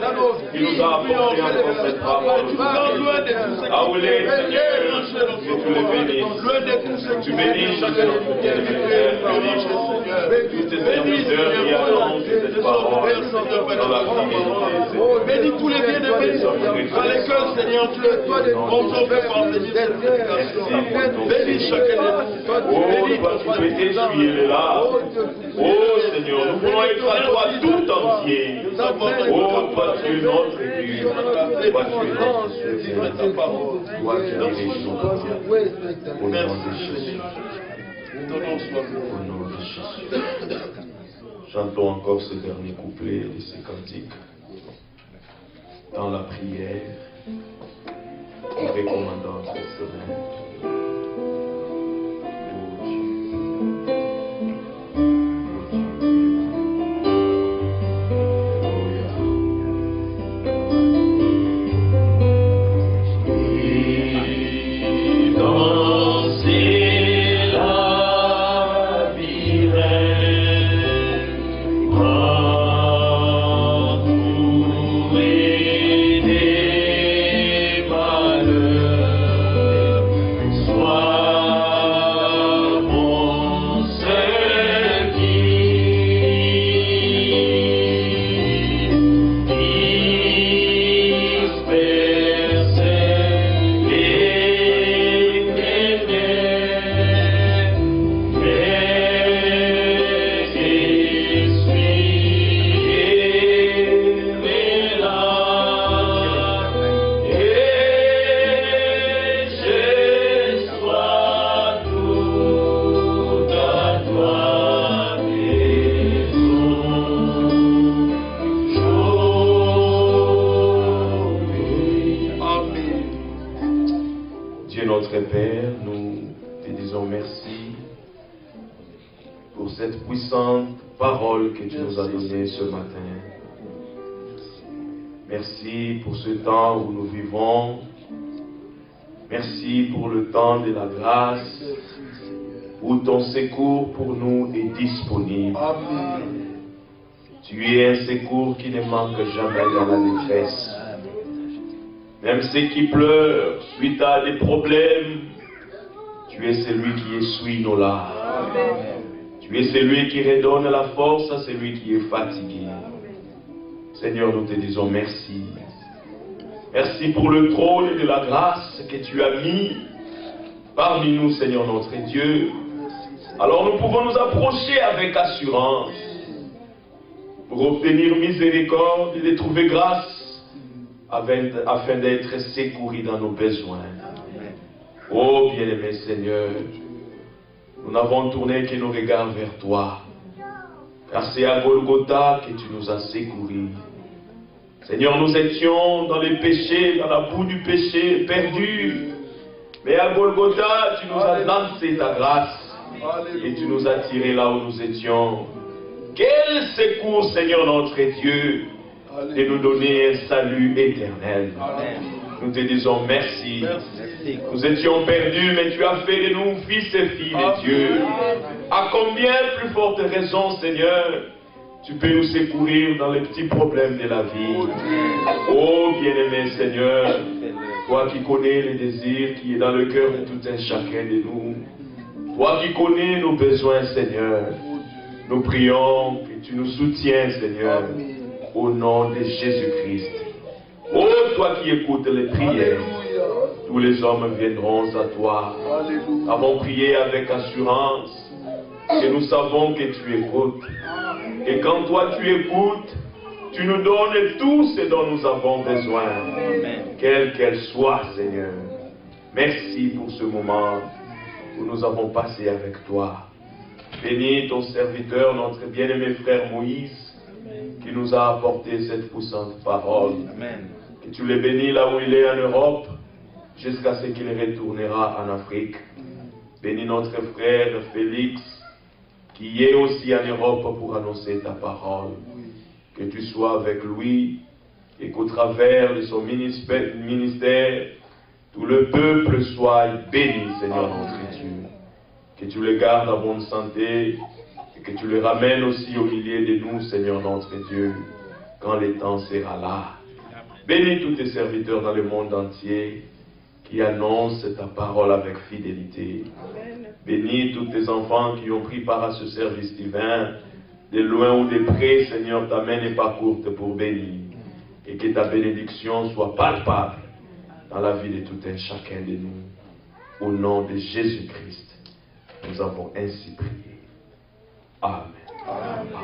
qui nous a apporté encore cette parole. Aoulé, Seigneur, que tu le bénisses. Tu bénis chacun de nos serviteurs, tous tes serviteurs qui annoncent cette parole dans la fidélité. Bénis tous les bien-aimés dans lesquels, Seigneur Dieu, on te fait parvenir cette prédication. Bénis chacun de nous. Oh, toi qui peux t'essuyer les larmes. Oh Seigneur, nous voulons être à toi tout entier. Oh, toi tu es notre Dieu. Toi tu es notre Dieu. Toi qui diriges nos pas. Au nom de Jésus. Au nom de Jésus. Chantons encore ce dernier couplet de ces cantiques. Dans la prière, en recommandant cette semaine. puissante parole que tu nous as donnée ce matin. Merci pour ce temps où nous vivons. Merci pour le temps de la grâce, où ton secours pour nous est disponible. Tu es un secours qui ne manque jamais dans la détresse. Même ceux qui pleurent suite à des problèmes, tu es celui qui essuie nos larmes. Tu es celui qui redonne la force à celui qui est fatigué. Seigneur, nous te disons merci. Merci pour le trône de la grâce que tu as mis parmi nous, Seigneur notre Dieu. Alors nous pouvons nous approcher avec assurance pour obtenir miséricorde et de trouver grâce afin d'être secourus dans nos besoins. Oh bien-aimé Seigneur, nous n'avons tourné que nos regards vers toi, car c'est à Golgotha que tu nous as secourus. Seigneur, nous étions dans les péchés, dans la boue du péché, perdus. Mais à Golgotha, tu nous as lancé ta grâce et tu nous as tirés là où nous étions. Quel secours, Seigneur notre Dieu, de nous donner un salut éternel. Nous te disons merci. Nous étions perdus, mais tu as fait de nous fils et filles de Dieu. À combien plus forte raison, Seigneur, tu peux nous secourir dans les petits problèmes de la vie. Oh bien-aimé Seigneur, toi qui connais les désirs qui est dans le cœur de tout un chacun de nous, toi qui connais nos besoins, Seigneur, nous prions que tu nous soutiens, Seigneur, au nom de Jésus-Christ. Oh, toi qui écoutes les prières, tous les hommes viendront à toi. Nous avons prié avec assurance que nous savons que tu écoutes. Et quand toi tu écoutes, tu nous donnes tout ce dont nous avons besoin, quelle qu'elle soit, Seigneur. Merci pour ce moment où nous avons passé avec toi. Bénis ton serviteur, notre bien-aimé frère Moïse, qui nous a apporté cette puissante parole. Que tu le bénis là où il est en Europe, jusqu'à ce qu'il retournera en Afrique. Bénis notre frère Félix, qui est aussi en Europe pour annoncer ta parole. Que tu sois avec lui et qu'au travers de son ministère, tout le peuple soit béni, Seigneur notre Dieu. Que tu le gardes en bonne santé et que tu le ramènes aussi au milieu de nous, Seigneur notre Dieu, quand le temps sera là. Bénis tous tes serviteurs dans le monde entier qui annoncent ta parole avec fidélité. Bénis tous tes enfants qui ont pris part à ce service divin, de loin ou de près, Seigneur, ta main n'est pas courte pour bénir. Et que ta bénédiction soit palpable dans la vie de tout un chacun de nous. Au nom de Jésus-Christ, nous avons ainsi prié. Amen. Amen.